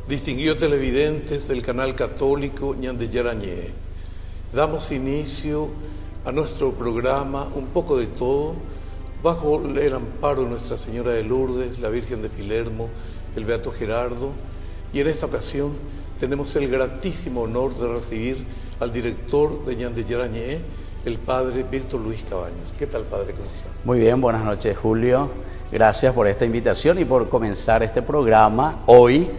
Distinguidos televidentes del canal católico Ñande Yarañé, damos inicio a nuestro programa Un poco de todo, bajo el amparo de Nuestra Señora de Lourdes, la Virgen de Filermo, el Beato Gerardo, y en esta ocasión tenemos el gratísimo honor de recibir al director de Ñande Yarañé, el padre Víctor Luis Cabaños. ¿Qué tal, padre? ¿Cómo estás? Muy bien, buenas noches, Julio. Gracias por esta invitación y por comenzar este programa hoy.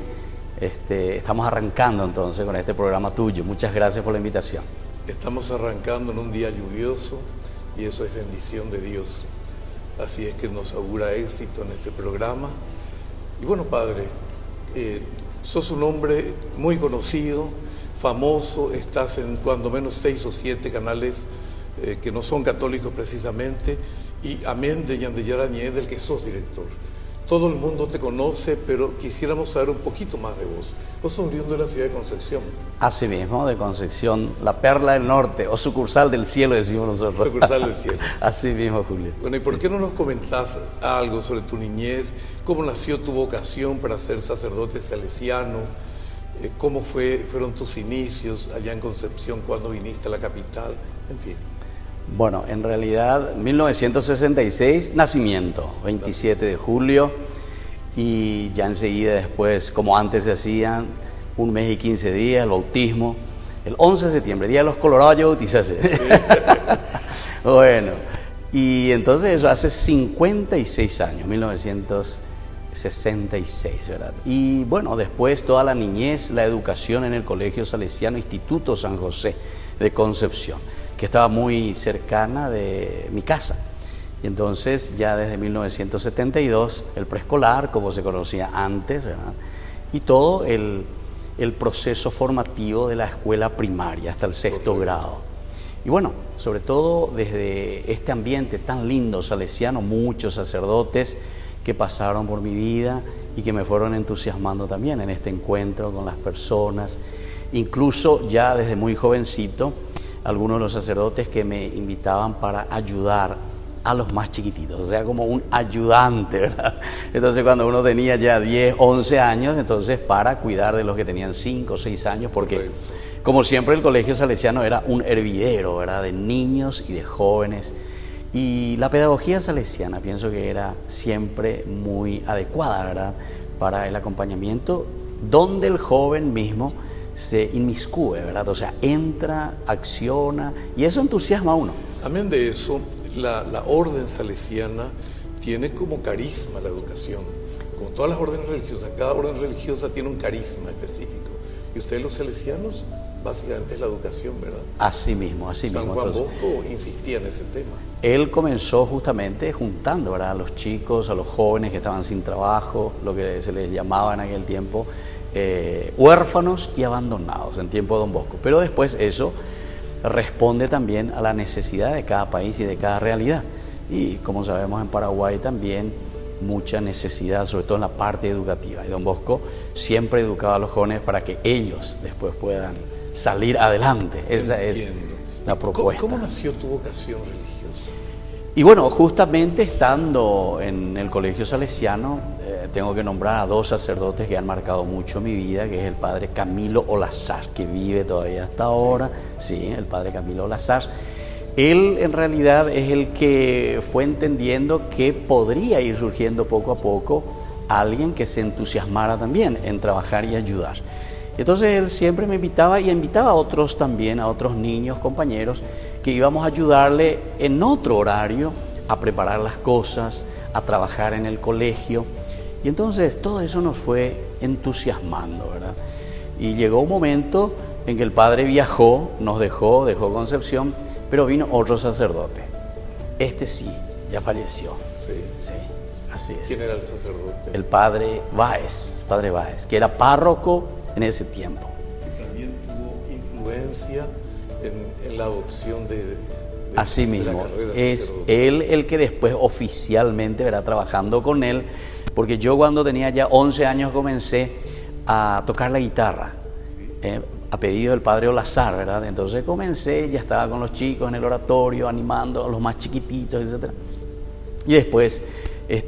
Estamos arrancando entonces con este programa tuyo. Muchas gracias por la invitación. Estamos arrancando en un día lluvioso y eso es bendición de Dios. Así es que nos augura éxito en este programa. Y bueno, padre, sos un hombre muy conocido, famoso, estás en cuando menos 6 o 7 canales que no son católicos precisamente, y amén de Ñande Yarañé, del que sos director. Todo el mundo te conoce, pero quisiéramos saber un poquito más de vos. Vos sos oriundo de la ciudad de Concepción. Así mismo, de Concepción, la perla del norte, o sucursal del cielo, decimos nosotros. Sucursal del cielo. Así mismo, Julio. Bueno, ¿y por qué no nos comentás algo sobre tu niñez? ¿Cómo nació tu vocación para ser sacerdote salesiano? ¿Cómo fueron tus inicios allá en Concepción cuando viniste a la capital? En fin. Bueno, en realidad, 1966, nacimiento, 27 de julio, y ya enseguida después, como antes se hacían, 1 mes y 15 días, el bautismo, el 11 de septiembre, Día de los Colorados, yo bauticé. Bueno, y entonces eso hace 56 años, 1966, ¿verdad? Y bueno, después toda la niñez, la educación en el Colegio Salesiano Instituto San José de Concepción, que estaba muy cercana de mi casa. Y entonces ya desde 1972, el preescolar, como se conocía antes, ¿verdad? Y todo el proceso formativo de la escuela primaria hasta el 6º grado. Y bueno, sobre todo desde este ambiente tan lindo salesiano, muchos sacerdotes que pasaron por mi vida y que me fueron entusiasmando también en este encuentro con las personas. Incluso ya desde muy jovencito, algunos de los sacerdotes que me invitaban para ayudar a los más chiquititos, o sea, como un ayudante, ¿verdad? Entonces, cuando uno tenía ya 10, 11 años, entonces para cuidar de los que tenían 5 o 6 años, porque como siempre el colegio salesiano era un hervidero, ¿verdad?, de niños y de jóvenes, y la pedagogía salesiana pienso que era siempre muy adecuada, ¿verdad?, para el acompañamiento, donde el joven mismo se inmiscuye, ¿verdad? O sea, entra, acciona, y eso entusiasma a uno. Amén de eso, la orden salesiana tiene como carisma la educación. Como todas las órdenes religiosas, cada orden religiosa tiene un carisma específico. Y ustedes los salesianos, básicamente es la educación, ¿verdad? Así mismo, así mismo. San Juan Bosco insistía en ese tema. Él comenzó justamente juntando, ¿verdad?, a los chicos, a los jóvenes que estaban sin trabajo, lo que se les llamaba en aquel tiempo huérfanos y abandonados en tiempo de Don Bosco. Pero después eso responde también a la necesidad de cada país y de cada realidad. Y como sabemos, en Paraguay también mucha necesidad, sobre todo en la parte educativa. Y Don Bosco siempre educaba a los jóvenes para que ellos después puedan salir adelante. Esa es la propuesta. ¿Cómo nació tu vocación religiosa? Y bueno, justamente estando en el colegio salesiano, tengo que nombrar a 2 sacerdotes que han marcado mucho mi vida, que es el padre Camilo Olazar, que vive todavía hasta ahora, sí, el padre Camilo Olazar. Él en realidad es el que fue entendiendo que podría ir surgiendo poco a poco alguien que se entusiasmara también en trabajar y ayudar. Entonces él siempre me invitaba y invitaba a otros también, a otros niños, compañeros, que íbamos a ayudarle en otro horario a preparar las cosas, a trabajar en el colegio. Y entonces todo eso nos fue entusiasmando, ¿verdad? Y llegó un momento en que el padre viajó, nos dejó Concepción, pero vino otro sacerdote. Este sí, ya falleció. Sí. Sí, así es. ¿Quién era el sacerdote? El padre Báez, que era párroco en ese tiempo. Que también tuvo influencia en la adopción de Así de mismo, la carrera de es sacerdote. él el que después oficialmente verá trabajando con él, porque yo cuando tenía ya 11 años comencé a tocar la guitarra, a pedido del padre Olazar, ¿verdad? Entonces comencé, ya estaba con los chicos en el oratorio, animando a los más chiquititos, etc. Y después,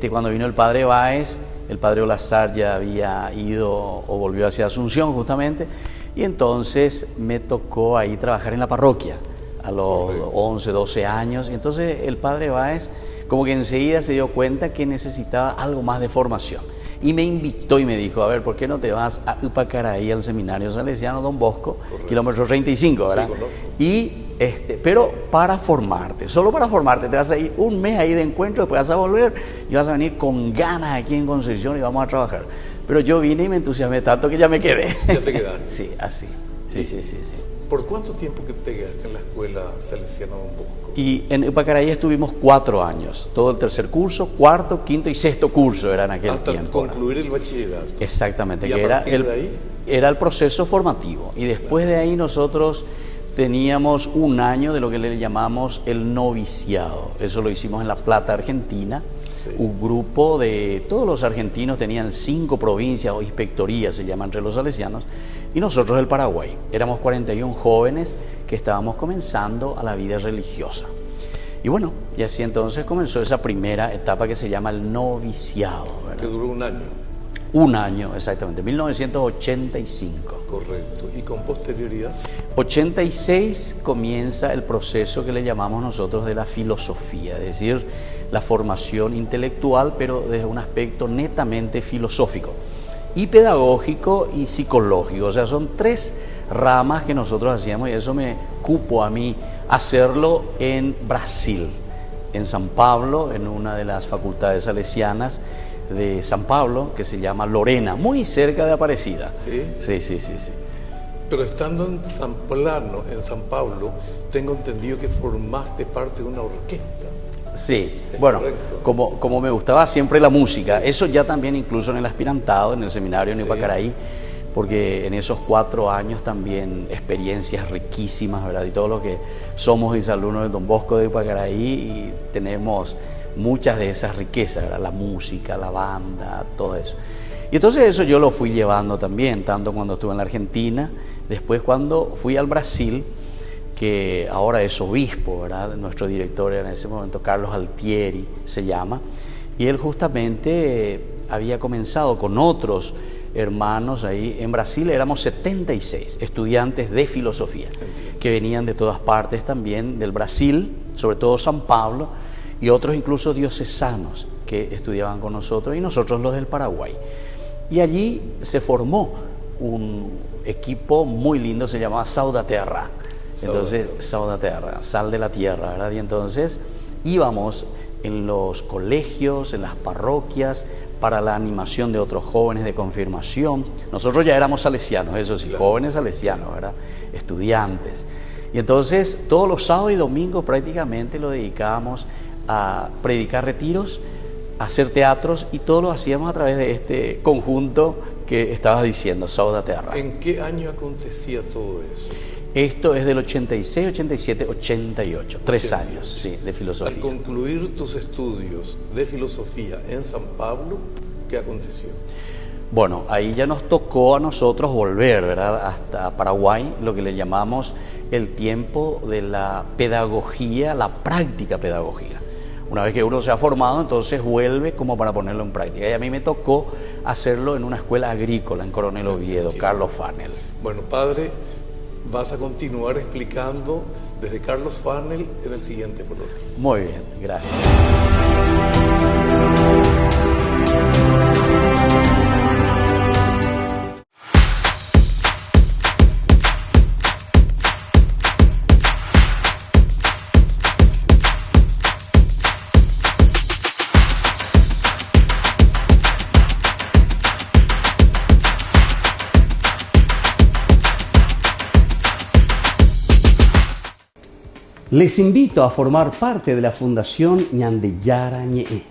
cuando vino el padre Báez, el padre Olazar ya había ido o volvió hacia Asunción justamente, y entonces me tocó ahí trabajar en la parroquia a los 11, 12 años. Y entonces el padre Báez como que enseguida se dio cuenta que necesitaba algo más de formación. Y me invitó y me dijo, a ver, ¿por qué no te vas a Upacaraí, al seminario salesiano Don Bosco, kilómetro 35, ¿verdad? Sí, pero para formarte, solo para formarte, te vas a ir un mes ahí de encuentro, después vas a volver y vas a venir con ganas aquí en Concepción y vamos a trabajar. Pero yo vine y me entusiasmé tanto que ya me quedé. Ya te quedaste. Sí, así. Sí. ¿Por cuánto tiempo que te quedaste en la escuela salesiana Don Bosco? Y en Upacaraí estuvimos 4 años, todo el tercer curso, cuarto, quinto y sexto curso era en aquel Hasta tiempo. concluir el bachillerato. Exactamente, ¿Y que a partir de ahí? era el proceso formativo. Y después de ahí nosotros teníamos un año de lo que le llamamos el noviciado. Eso lo hicimos en La Plata, Argentina. Sí. Un grupo de todos los argentinos, tenían 5 provincias o inspectorías, se llama entre los salesianos, y nosotros del Paraguay. Éramos 41 jóvenes que estábamos comenzando a la vida religiosa. Y bueno, y así entonces comenzó esa primera etapa que se llama el noviciado, ¿verdad? Que duró un año. Un año, exactamente, 1985. Correcto. ¿Y con posterioridad? 86 comienza el proceso que le llamamos nosotros de la filosofía, es decir, la formación intelectual, pero desde un aspecto netamente filosófico, y pedagógico y psicológico. O sea, son 3 ramas que nosotros hacíamos, y eso me cupo a mí hacerlo en Brasil, en San Pablo, en una de las facultades salesianas de San Pablo, que se llama Lorena, muy cerca de Aparecida. ¿Sí? Sí. Pero estando en San Pablo, tengo entendido que formaste parte de una orquesta. Sí, Es bueno, correcto. como me gustaba siempre la música, eso ya también incluso en el aspirantado, en el seminario en Upacaraí, porque en esos 4 años también experiencias riquísimas, ¿verdad? Y todo lo que somos exalumnos de Don Bosco de Upacaraí, y tenemos muchas de esas riquezas, ¿verdad? La música, la banda, todo eso. Y entonces eso yo lo fui llevando también, tanto cuando estuve en la Argentina, después cuando fui al Brasil, que ahora es obispo, ¿verdad? Nuestro director era en ese momento Carlos Altieri, se llama, y él justamente había comenzado con otros hermanos ahí en Brasil. Éramos 76 estudiantes de filosofía, que venían de todas partes también del Brasil, sobre todo San Pablo, y otros incluso diocesanos que estudiaban con nosotros, y nosotros los del Paraguay. Y allí se formó un equipo muy lindo, se llamaba Saudaterra. Entonces, Saudaterra, sal de la tierra, ¿verdad? Y entonces íbamos en los colegios, en las parroquias, para la animación de otros jóvenes de confirmación. Nosotros ya éramos salesianos, eso sí, jóvenes salesianos, ¿verdad? Estudiantes. Y entonces todos los sábados y domingos prácticamente lo dedicábamos a predicar retiros, a hacer teatros, y todo lo hacíamos a través de este conjunto que estabas diciendo, Saudaterra. ¿En qué año acontecía todo eso? Esto es del 86, 87, 88, 3 años, sí, de filosofía. Al concluir tus estudios de filosofía en San Pablo, ¿qué aconteció? Bueno, ahí ya nos tocó a nosotros volver, ¿verdad?, hasta Paraguay, lo que le llamamos el tiempo de la pedagogía, la práctica pedagogía. Una vez que uno se ha formado, entonces vuelve como para ponerlo en práctica. Y a mí me tocó hacerlo en una escuela agrícola en Coronel Oviedo, Carlos Farnell. Bueno, padre, vas a continuar explicando desde Carlos Farnell en el siguiente bloque. Muy bien, gracias. Les invito a formar parte de la Fundación Ñandeyara Ñe'e,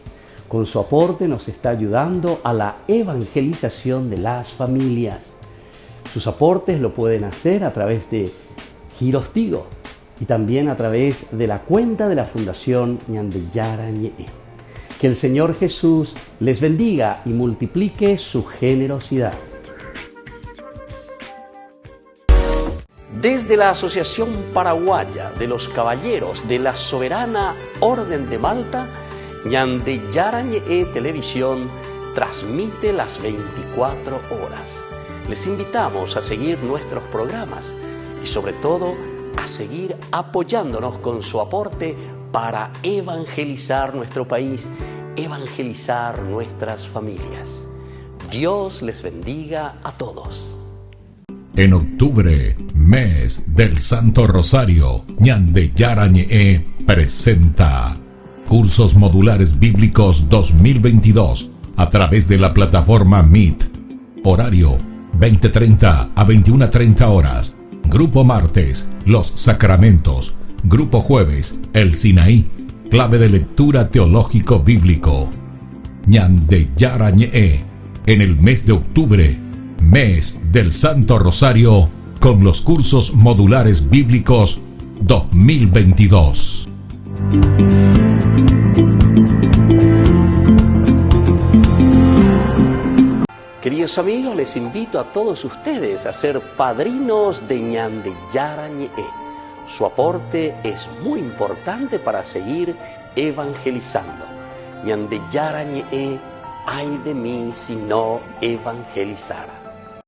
Con su aporte nos está ayudando a la evangelización de las familias. Sus aportes lo pueden hacer a través de Giros Tigo y también a través de la cuenta de la Fundación Ñandeyara Ñe'e. Que el Señor Jesús les bendiga y multiplique su generosidad. Desde la Asociación Paraguaya de los Caballeros de la Soberana Orden de Malta, Ñandeyara Ñe'e Televisión transmite las 24 horas. Les invitamos a seguir nuestros programas y sobre todo a seguir apoyándonos con su aporte para evangelizar nuestro país, evangelizar nuestras familias. Dios les bendiga a todos. En octubre, mes del Santo Rosario, Ñandeyara Ñe'e presenta Cursos Modulares Bíblicos 2022 a través de la plataforma Meet. Horario 20:30 a 21:30 horas. Grupo martes, Los Sacramentos. Grupo jueves, El Sinaí, clave de lectura teológico bíblico. Ñandeyara Ñe'e, en el mes de octubre, mes del Santo Rosario, con los cursos modulares bíblicos 2022. Queridos amigos, les invito a todos ustedes a ser padrinos de Ñandeyara Ñe'e. Su aporte es muy importante para seguir evangelizando. Ñandeyara Ñe'e, ay de mí si no evangelizara.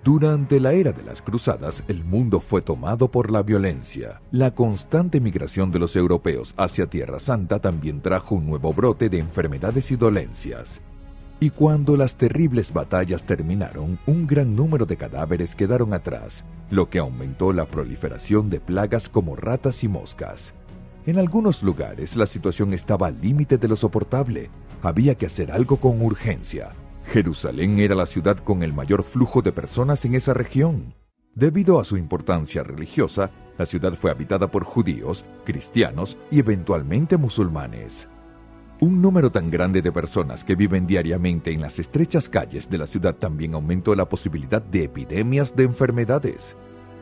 Durante la era de las cruzadas, el mundo fue tomado por la violencia. La constante migración de los europeos hacia Tierra Santa también trajo un nuevo brote de enfermedades y dolencias. Y cuando las terribles batallas terminaron, un gran número de cadáveres quedaron atrás, lo que aumentó la proliferación de plagas como ratas y moscas. En algunos lugares la situación estaba al límite de lo soportable. Había que hacer algo con urgencia. Jerusalén era la ciudad con el mayor flujo de personas en esa región. Debido a su importancia religiosa, la ciudad fue habitada por judíos, cristianos y eventualmente musulmanes. Un número tan grande de personas que viven diariamente en las estrechas calles de la ciudad también aumentó la posibilidad de epidemias de enfermedades.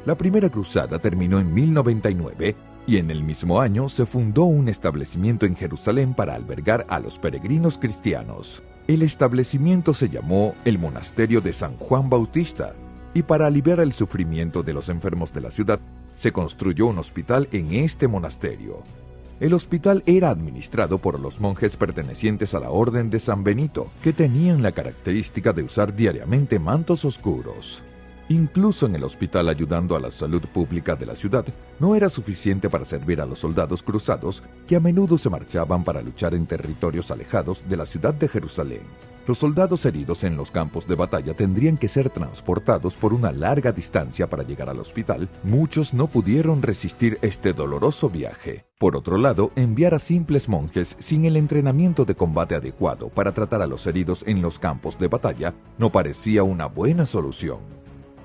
La primera cruzada terminó en 1099 y en el mismo año se fundó un establecimiento en Jerusalén para albergar a los peregrinos cristianos. El establecimiento se llamó el Monasterio de San Juan Bautista y para aliviar el sufrimiento de los enfermos de la ciudad se construyó un hospital en este monasterio. El hospital era administrado por los monjes pertenecientes a la Orden de San Benito, que tenían la característica de usar diariamente mantos oscuros. Incluso en el hospital ayudando a la salud pública de la ciudad, no era suficiente para servir a los soldados cruzados que a menudo se marchaban para luchar en territorios alejados de la ciudad de Jerusalén. Los soldados heridos en los campos de batalla tendrían que ser transportados por una larga distancia para llegar al hospital. Muchos no pudieron resistir este doloroso viaje. Por otro lado, enviar a simples monjes sin el entrenamiento de combate adecuado para tratar a los heridos en los campos de batalla no parecía una buena solución.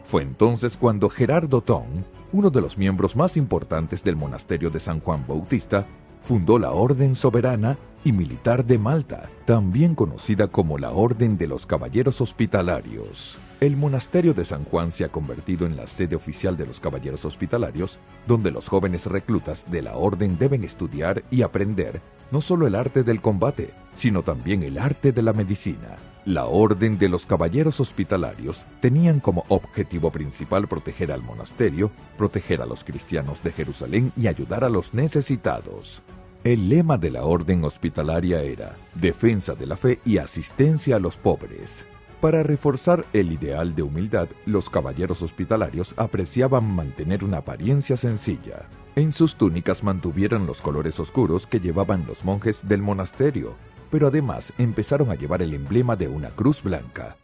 Fue entonces cuando Gerardo Tong, uno de los miembros más importantes del monasterio de San Juan Bautista, fundó la Orden Soberana y Militar de Malta, también conocida como la Orden de los Caballeros Hospitalarios. El monasterio de San Juan se ha convertido en la sede oficial de los Caballeros Hospitalarios, donde los jóvenes reclutas de la orden deben estudiar y aprender no solo el arte del combate, sino también el arte de la medicina. La Orden de los Caballeros Hospitalarios tenían como objetivo principal proteger al monasterio, proteger a los cristianos de Jerusalén y ayudar a los necesitados. El lema de la Orden Hospitalaria era defensa de la fe y asistencia a los pobres. Para reforzar el ideal de humildad, los caballeros hospitalarios apreciaban mantener una apariencia sencilla. En sus túnicas mantuvieron los colores oscuros que llevaban los monjes del monasterio, pero además empezaron a llevar el emblema de una cruz blanca.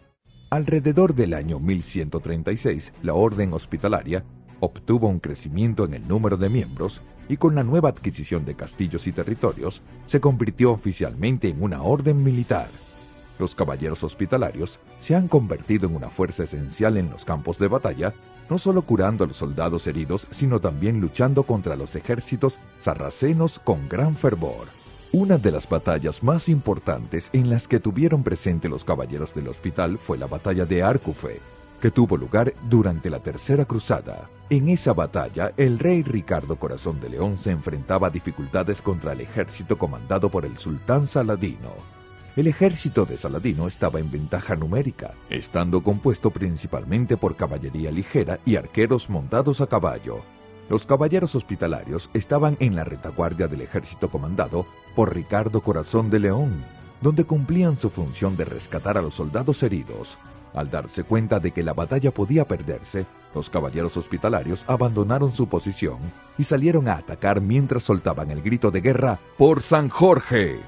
Alrededor del año 1136, la Orden Hospitalaria obtuvo un crecimiento en el número de miembros y con la nueva adquisición de castillos y territorios, se convirtió oficialmente en una orden militar. Los caballeros hospitalarios se han convertido en una fuerza esencial en los campos de batalla, no solo curando a los soldados heridos, sino también luchando contra los ejércitos sarracenos con gran fervor. Una de las batallas más importantes en las que tuvieron presente los caballeros del hospital fue la batalla de Arcufe, que tuvo lugar durante la Tercera Cruzada. En esa batalla, el rey Ricardo Corazón de León se enfrentaba a dificultades contra el ejército comandado por el sultán Saladino. El ejército de Saladino estaba en ventaja numérica, estando compuesto principalmente por caballería ligera y arqueros montados a caballo. Los caballeros hospitalarios estaban en la retaguardia del ejército comandado por Ricardo Corazón de León, donde cumplían su función de rescatar a los soldados heridos. Al darse cuenta de que la batalla podía perderse, los caballeros hospitalarios abandonaron su posición y salieron a atacar mientras soltaban el grito de guerra ¡Por San Jorge!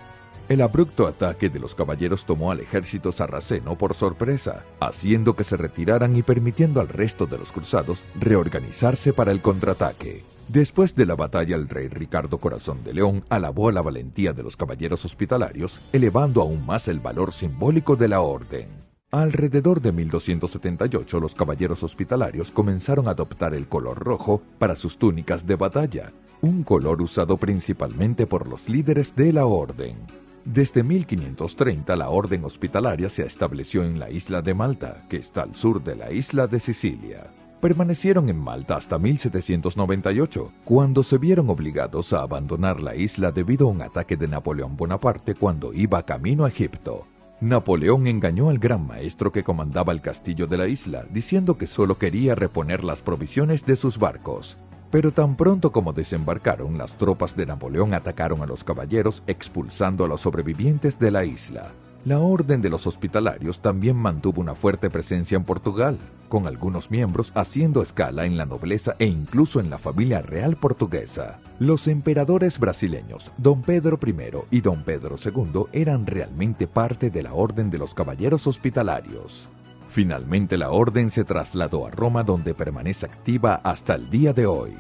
El abrupto ataque de los caballeros tomó al ejército sarraceno por sorpresa, haciendo que se retiraran y permitiendo al resto de los cruzados reorganizarse para el contraataque. Después de la batalla, el rey Ricardo Corazón de León alabó la valentía de los caballeros hospitalarios, elevando aún más el valor simbólico de la orden. Alrededor de 1278, los caballeros hospitalarios comenzaron a adoptar el color rojo para sus túnicas de batalla, un color usado principalmente por los líderes de la orden. Desde 1530, la orden hospitalaria se estableció en la isla de Malta, que está al sur de la isla de Sicilia. Permanecieron en Malta hasta 1798, cuando se vieron obligados a abandonar la isla debido a un ataque de Napoleón Bonaparte cuando iba camino a Egipto. Napoleón engañó al gran maestro que comandaba el castillo de la isla, diciendo que solo quería reponer las provisiones de sus barcos. Pero tan pronto como desembarcaron, las tropas de Napoleón atacaron a los caballeros, expulsando a los sobrevivientes de la isla. La Orden de los Hospitalarios también mantuvo una fuerte presencia en Portugal, con algunos miembros haciendo escala en la nobleza e incluso en la familia real portuguesa. Los emperadores brasileños, Dom Pedro I y Dom Pedro II, eran realmente parte de la Orden de los Caballeros Hospitalarios. Finalmente, la orden se trasladó a Roma, donde permanece activa hasta el día de hoy.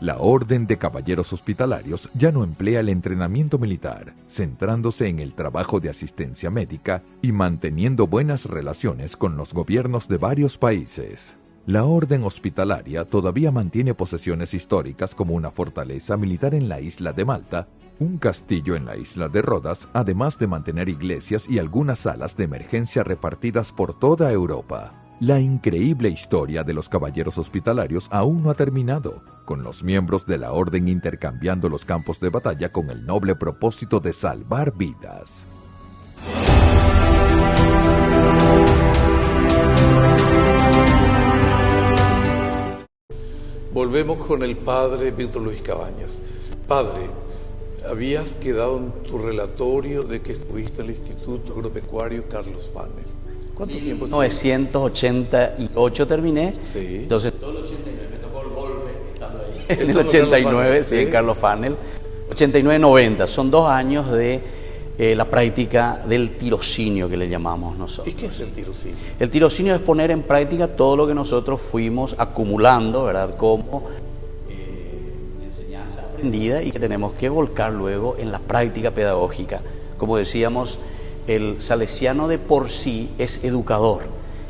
La Orden de Caballeros Hospitalarios ya no emplea el entrenamiento militar, centrándose en el trabajo de asistencia médica y manteniendo buenas relaciones con los gobiernos de varios países. La Orden Hospitalaria todavía mantiene posesiones históricas como una fortaleza militar en la isla de Malta, un castillo en la isla de Rodas, además de mantener iglesias y algunas salas de emergencia repartidas por toda Europa. La increíble historia de los caballeros hospitalarios aún no ha terminado, con los miembros de la orden intercambiando los campos de batalla con el noble propósito de salvar vidas. Volvemos con el padre Víctor Luis Cabañas. Padre, habías quedado en tu relatorio de que estuviste en el Instituto Agropecuario Carlos Fanel. ¿Cuánto tiempo? 1988 terminé. Sí. Entonces, todo el 89 me tocó el golpe estando ahí. En el 89, sí, en Carlos Fanel. 89-90, son 2 años de la práctica del tirocinio que le llamamos nosotros. ¿Y qué es el tirocinio? El tirocinio es poner en práctica todo lo que nosotros fuimos acumulando, ¿verdad? Como enseñanza aprendida y que tenemos que volcar luego en la práctica pedagógica. Como decíamos, el salesiano de por sí es educador.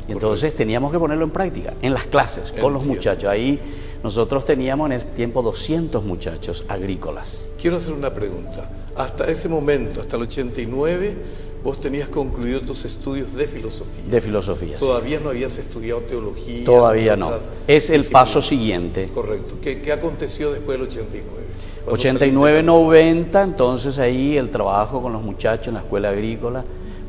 Entonces teníamos que ponerlo en práctica, en las clases, con los muchachos. Ahí nosotros teníamos en ese tiempo 200 muchachos agrícolas. Quiero hacer una pregunta. Hasta ese momento, hasta el 89, vos tenías concluido tus estudios de filosofía. De filosofía, Todavía no habías estudiado teología. Todavía no. Es el paso siguiente. Correcto. ¿Qué aconteció después del 89? 89-90, entonces ahí el trabajo con los muchachos en la escuela agrícola,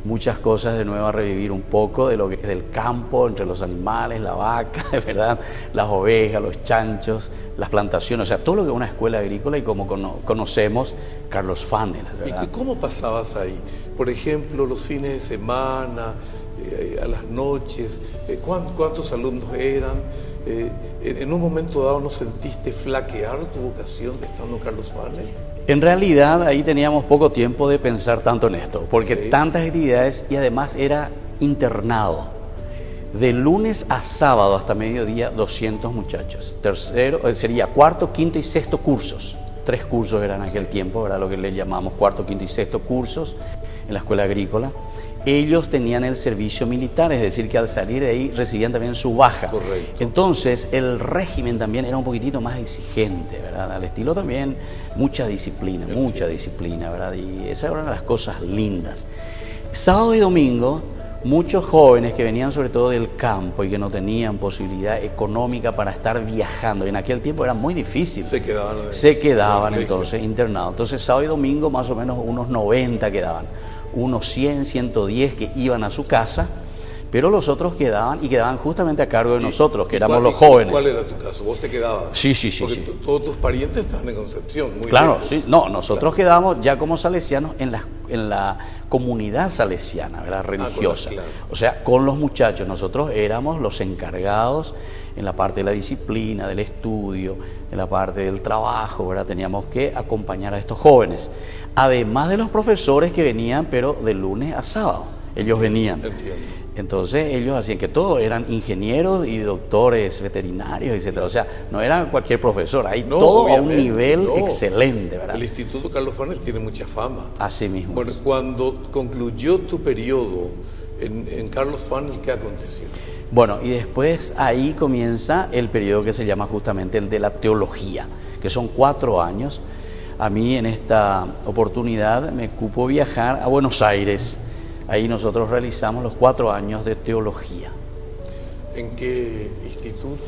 muchas cosas de nuevo a revivir un poco de lo que es del campo, entre los animales, la vaca, ¿verdad? Las ovejas, los chanchos, las plantaciones, o sea, todo lo que es una escuela agrícola y como conocemos Carlos Fanel, ¿verdad? ¿Y cómo pasabas ahí? Por ejemplo, los fines de semana, a las noches, ¿cuántos alumnos eran? ¿En un momento dado no sentiste flaquear tu vocación de estando en Carlos Fanel? En realidad ahí teníamos poco tiempo de pensar tanto en esto, porque tantas actividades y además era internado. De lunes a sábado hasta mediodía 200 muchachos. Sería cuarto, quinto y sexto cursos. 3 cursos eran en aquel tiempo, ¿verdad? Lo que le llamamos cuarto, quinto y sexto cursos en la escuela agrícola. ellos tenían el servicio militar, es decir, que al salir de ahí recibían también su baja. Correcto. Entonces, el régimen también era un poquitito más exigente, ¿verdad? Al estilo también mucha disciplina, ¿verdad? Y esas eran las cosas lindas. Sábado y domingo, muchos jóvenes que venían sobre todo del campo y que no tenían posibilidad económica para estar viajando, y en aquel tiempo era muy difícil, Se quedaban entonces internados. Entonces, sábado y domingo más o menos unos 90 quedaban. Unos 100, 110 que iban a su casa, pero los otros quedaban justamente a cargo de nosotros, que éramos los jóvenes. ¿Cuál era tu caso? ¿Vos te quedabas? Sí. Porque todos tus parientes están en Concepción, muy Claro, lejos. sí. No, nosotros quedábamos ya como salesianos en la comunidad salesiana, ¿verdad? Religiosa. Claro. O sea, con los muchachos. Nosotros éramos los encargados en la parte de la disciplina, del estudio, en la parte del trabajo, ¿verdad? Teníamos que acompañar a estos jóvenes. Además de los profesores que venían, pero de lunes a sábado. Ellos venían. Entiendo. Entonces ellos hacían que todos eran ingenieros y doctores veterinarios, etcétera. O sea, no eran cualquier profesor, ahí No, todo a un obviamente, nivel no. excelente, ¿verdad? El Instituto Carlos Fanel tiene mucha fama. Así mismo. Bueno, cuando concluyó tu periodo en Carlos Fanel, ¿qué aconteció? Bueno, y después ahí comienza el periodo que se llama justamente el de la teología, que son 4 años. A mí en esta oportunidad me cupo viajar a Buenos Aires. Ahí nosotros realizamos los 4 años de teología. ¿En qué instituto?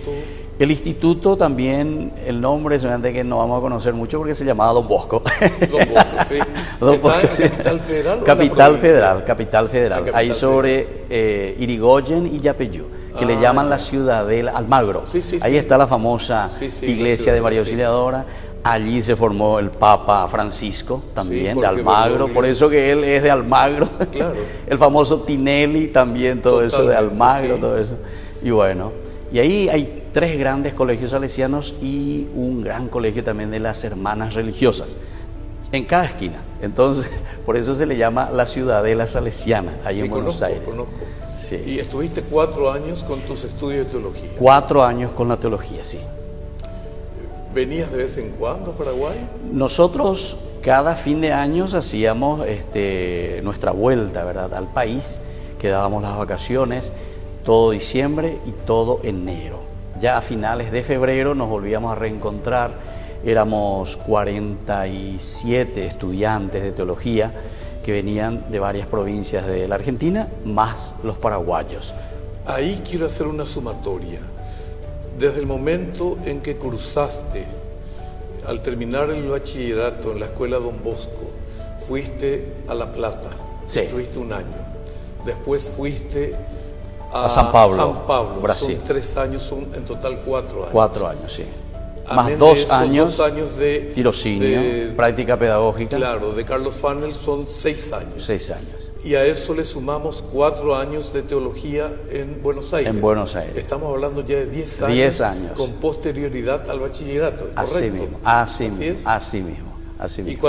El instituto también, el nombre seguramente que no vamos a conocer mucho porque se llamaba Don Bosco. Don Bosco, sí. Don ¿Está Bosco, en sí. Capital Federal? o en la Capital provincia? Federal, Capital Federal. Capital Ahí sobre Irigoyen y Yapeyú, que le llaman la ciudadela, Almagro. Sí, sí, Ahí sí. está la famosa Sí, sí, iglesia la de María ciudadela, Auxiliadora. Allí se formó el Papa Francisco, también de porque Almagro, Bergoglio- por eso que él es de Almagro. Claro. El famoso Tinelli también, todo eso de Totalmente, Almagro, sí. todo eso. Y bueno, y ahí hay 3 grandes colegios salesianos y un gran colegio también de las hermanas religiosas, en cada esquina. Entonces, por eso se le llama la ciudadela salesiana, ahí Sí, en Buenos Aires. conozco. Sí. Y estuviste 4 años con tus estudios de teología. 4 años con la teología, sí. ¿Venías de vez en cuando a Paraguay? Nosotros cada fin de año hacíamos nuestra vuelta, ¿verdad?, al país, quedábamos las vacaciones todo diciembre y todo enero. Ya a finales de febrero nos volvíamos a reencontrar, éramos 47 estudiantes de teología que venían de varias provincias de la Argentina, más los paraguayos. Ahí quiero hacer una sumatoria. Desde el momento en que cruzaste, al terminar el bachillerato en la escuela Don Bosco, fuiste a La Plata, Sí. estuviste 1 año. Después fuiste A San Pablo, Brasil. Son 3 años, son en total 4 años. 4 años, sí. Amén Más de 2 esos años, 2 años de tirocinio, práctica pedagógica, Claro, de Carlos Fanel son 6 años. 6 años. Y a eso le sumamos 4 años de teología en Buenos Aires. En Buenos Aires. Estamos hablando ya de 10 años. 10 años. Con posterioridad al bachillerato, Así ¿correcto? mismo, así Así mismo, es. así mismo, así Y mismo.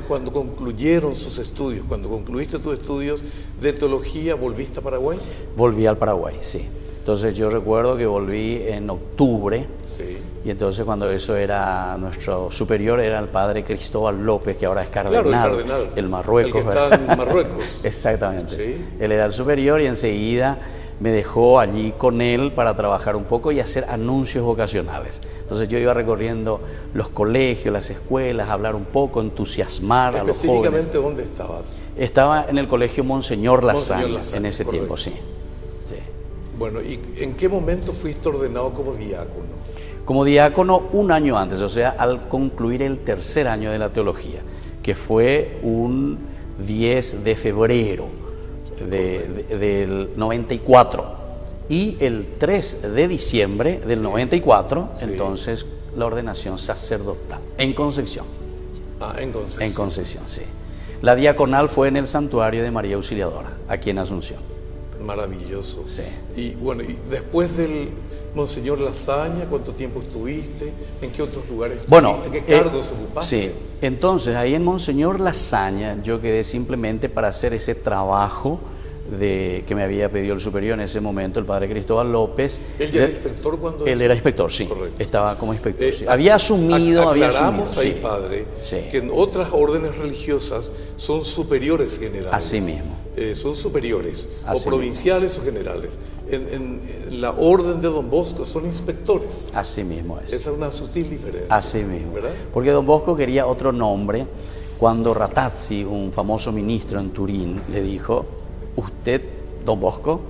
cuando concluyeron sus estudios, cuando concluiste tus estudios de teología, ¿volviste a Paraguay? Volví al Paraguay, sí. Entonces yo recuerdo que volví en octubre, Sí. y entonces cuando eso era, nuestro superior era el padre Cristóbal López, que ahora es Claro, cardenal, el cardenal. el Marruecos. El que está ¿verdad? en Marruecos. Exactamente. Sí. Él era el superior y enseguida me dejó allí con él para trabajar un poco y hacer anuncios vocacionales. Entonces yo iba recorriendo los colegios, las escuelas, hablar un poco, entusiasmar a los jóvenes. Específicamente, ¿dónde estabas? Estaba en el colegio Monseñor Lasaña, Monseñor Lasaña, en ese correcto. tiempo, sí. Sí. Bueno, ¿y en qué momento fuiste ordenado como diácono? Como diácono 1 año antes, o sea, al concluir el 3er año de la teología, que fue un 10 de febrero del 94. Y el 3 de diciembre del 94, Sí. entonces la ordenación sacerdotal, en Concepción. Ah, en Concepción. En Concepción, sí. La diaconal fue en el santuario de María Auxiliadora, aquí en Asunción. Maravilloso. Sí. Y bueno, y después del Monseñor Lasaña, ¿cuánto tiempo estuviste? ¿En qué otros lugares estuviste? Bueno, ¿Qué cargos ocupaste? Sí, entonces ahí en Monseñor Lasaña yo quedé simplemente para hacer ese trabajo que me había pedido el superior en ese momento, el padre Cristóbal López. ¿Él ya era inspector cuando? Él era inspector, sí. Correcto. Estaba como inspector. Sí. Había asumido. Aclaramos ahí, sí. padre, Sí. que en otras órdenes religiosas son superiores generales. Así mismo. Son superiores, Así o provinciales o generales. En la orden de Don Bosco son inspectores. Así mismo es. Esa es una sutil diferencia. Así mismo. ¿Verdad? Porque Don Bosco quería otro nombre cuando Ratazzi, un famoso ministro en Turín, le dijo: usted, Don Bosco,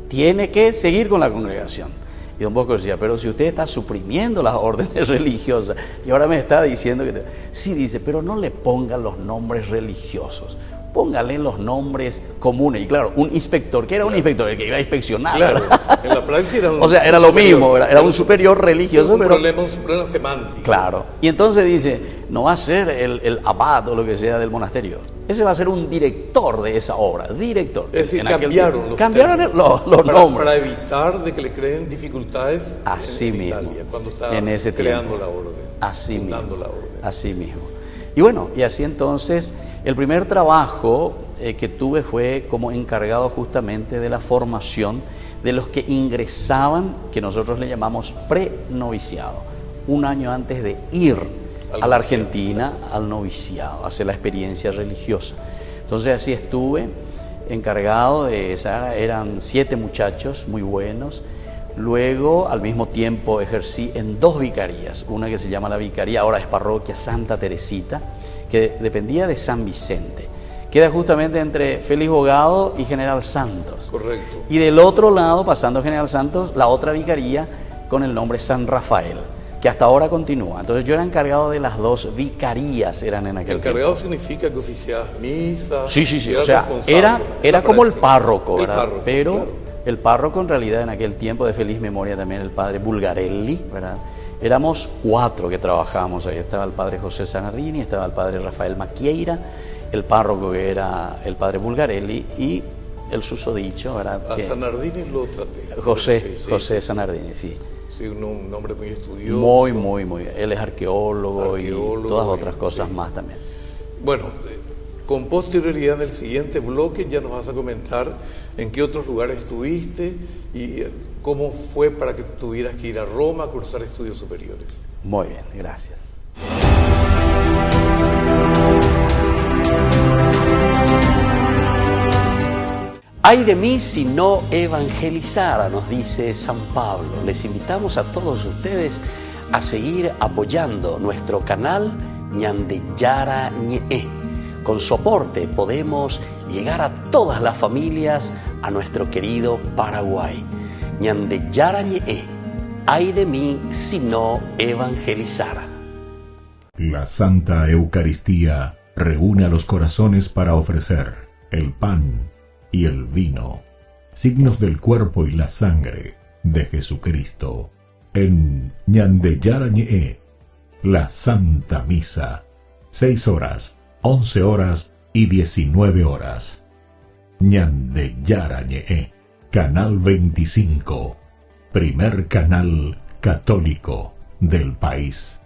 tiene que seguir con la congregación. Y Don Bosco decía: pero si usted está suprimiendo las órdenes religiosas y ahora me está diciendo que... Sí, dice, pero no le pongan los nombres religiosos, póngale los nombres comunes. Y claro, un inspector, que era un inspector, el que iba a inspeccionar. Claro, ¿verdad? en la praxis era un o sea, era un lo superior. mismo, era un superior religioso, un pero... problema semántico. Claro. Y entonces dice, no va a ser el abad o lo que sea del monasterio. Ese va a ser un director de esa obra, director. Es decir, En aquel cambiaron tiempo. los Cambiaron términos los nombres. para evitar de que le creen dificultades Así en mismo. Italia, cuando estaba En ese creando tiempo. la orden, Así fundando mismo. la orden. Así mismo. Y bueno, y así entonces, el primer trabajo que tuve fue como encargado justamente de la formación de los que ingresaban, que nosotros le llamamos prenoviciado, un año antes de ir a la Argentina al noviciado, a hacer la experiencia religiosa. Entonces así estuve encargado de esa, eran 7 muchachos muy buenos. Luego, al mismo tiempo, ejercí en 2 vicarías, una que se llama la vicaría, ahora es parroquia Santa Teresita, que dependía de San Vicente. Queda justamente entre Félix Bogado y General Santos. Correcto. Y del otro lado, pasando General Santos, la otra vicaría con el nombre San Rafael, que hasta ahora continúa. Entonces yo era encargado de las 2 vicarías, eran en aquel Encargado tiempo. significa que oficiabas misa. Sí, era o sea, responsable era en la como el praxis. párroco, El ¿verdad? párroco, Pero claro. el párroco en realidad en aquel tiempo, de feliz memoria también, el padre Bulgarelli, ¿verdad? Éramos 4 que trabajábamos ahí. Estaba el padre José Sanardini, estaba el padre Rafael Maquieira, el párroco que era el padre Bulgarelli y el susodicho, ¿verdad? A Que- Sanardini lo traté. José, Sí, José Sanardini, sí. Sí, un hombre muy estudioso. Muy. Él es arqueólogo y todas otras cosas sí. más también. Bueno, con posterioridad en el siguiente bloque ya nos vas a comentar en qué otros lugares estuviste y cómo fue para que tuvieras que ir a Roma a cursar estudios superiores. Muy bien, gracias. Ay de mí si no evangelizara, nos dice San Pablo. Les invitamos a todos ustedes a seguir apoyando nuestro canal Ñandeyara Ñe. Con su aporte podemos llegar a todas las familias a nuestro querido Paraguay. Ñandeyara Ñe. Ay de mí si no evangelizara. La Santa Eucaristía reúne a los corazones para ofrecer el pan y el vino, signos del cuerpo y la sangre de Jesucristo. En Ñandeyara Ñe, la Santa Misa, 6 horas, 11 horas y 19 horas. Ñandeyara Ñe, Canal 25, primer canal católico del país.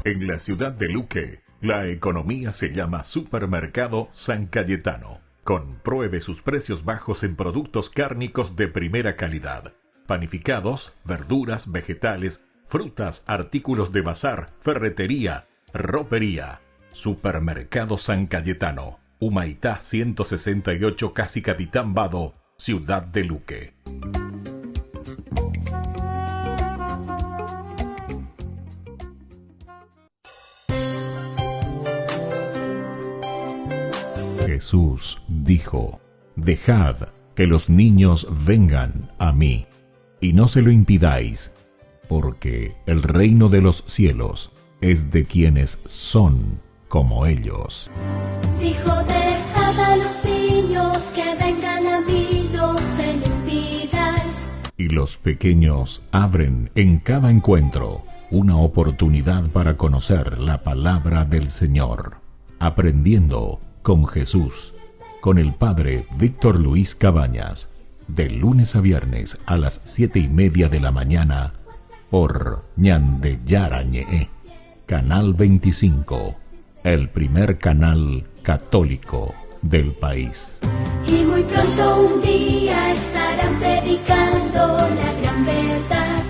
En la ciudad de Luque, la economía se llama Supermercado San Cayetano. Compruebe sus precios bajos en productos cárnicos de primera calidad. Panificados, verduras, vegetales, frutas, artículos de bazar, ferretería, ropería. Supermercado San Cayetano, Humaitá 168, Casi Capitán Vado, ciudad de Luque. Jesús dijo: Dejad que los niños vengan a mí, y no se lo impidáis, porque el reino de los cielos es de quienes son como ellos. Dijo: dejad a los niños que vengan a mí, no se lo impidáis. Y los pequeños abren en cada encuentro una oportunidad para conocer la palabra del Señor, aprendiendo con Jesús, con el Padre Víctor Luis Cabañas. de lunes a viernes a las 7:30 de la mañana por Ñandeyarañe, Canal 25, el primer canal católico del país. Y muy pronto un día estarán predicando la gran verdad.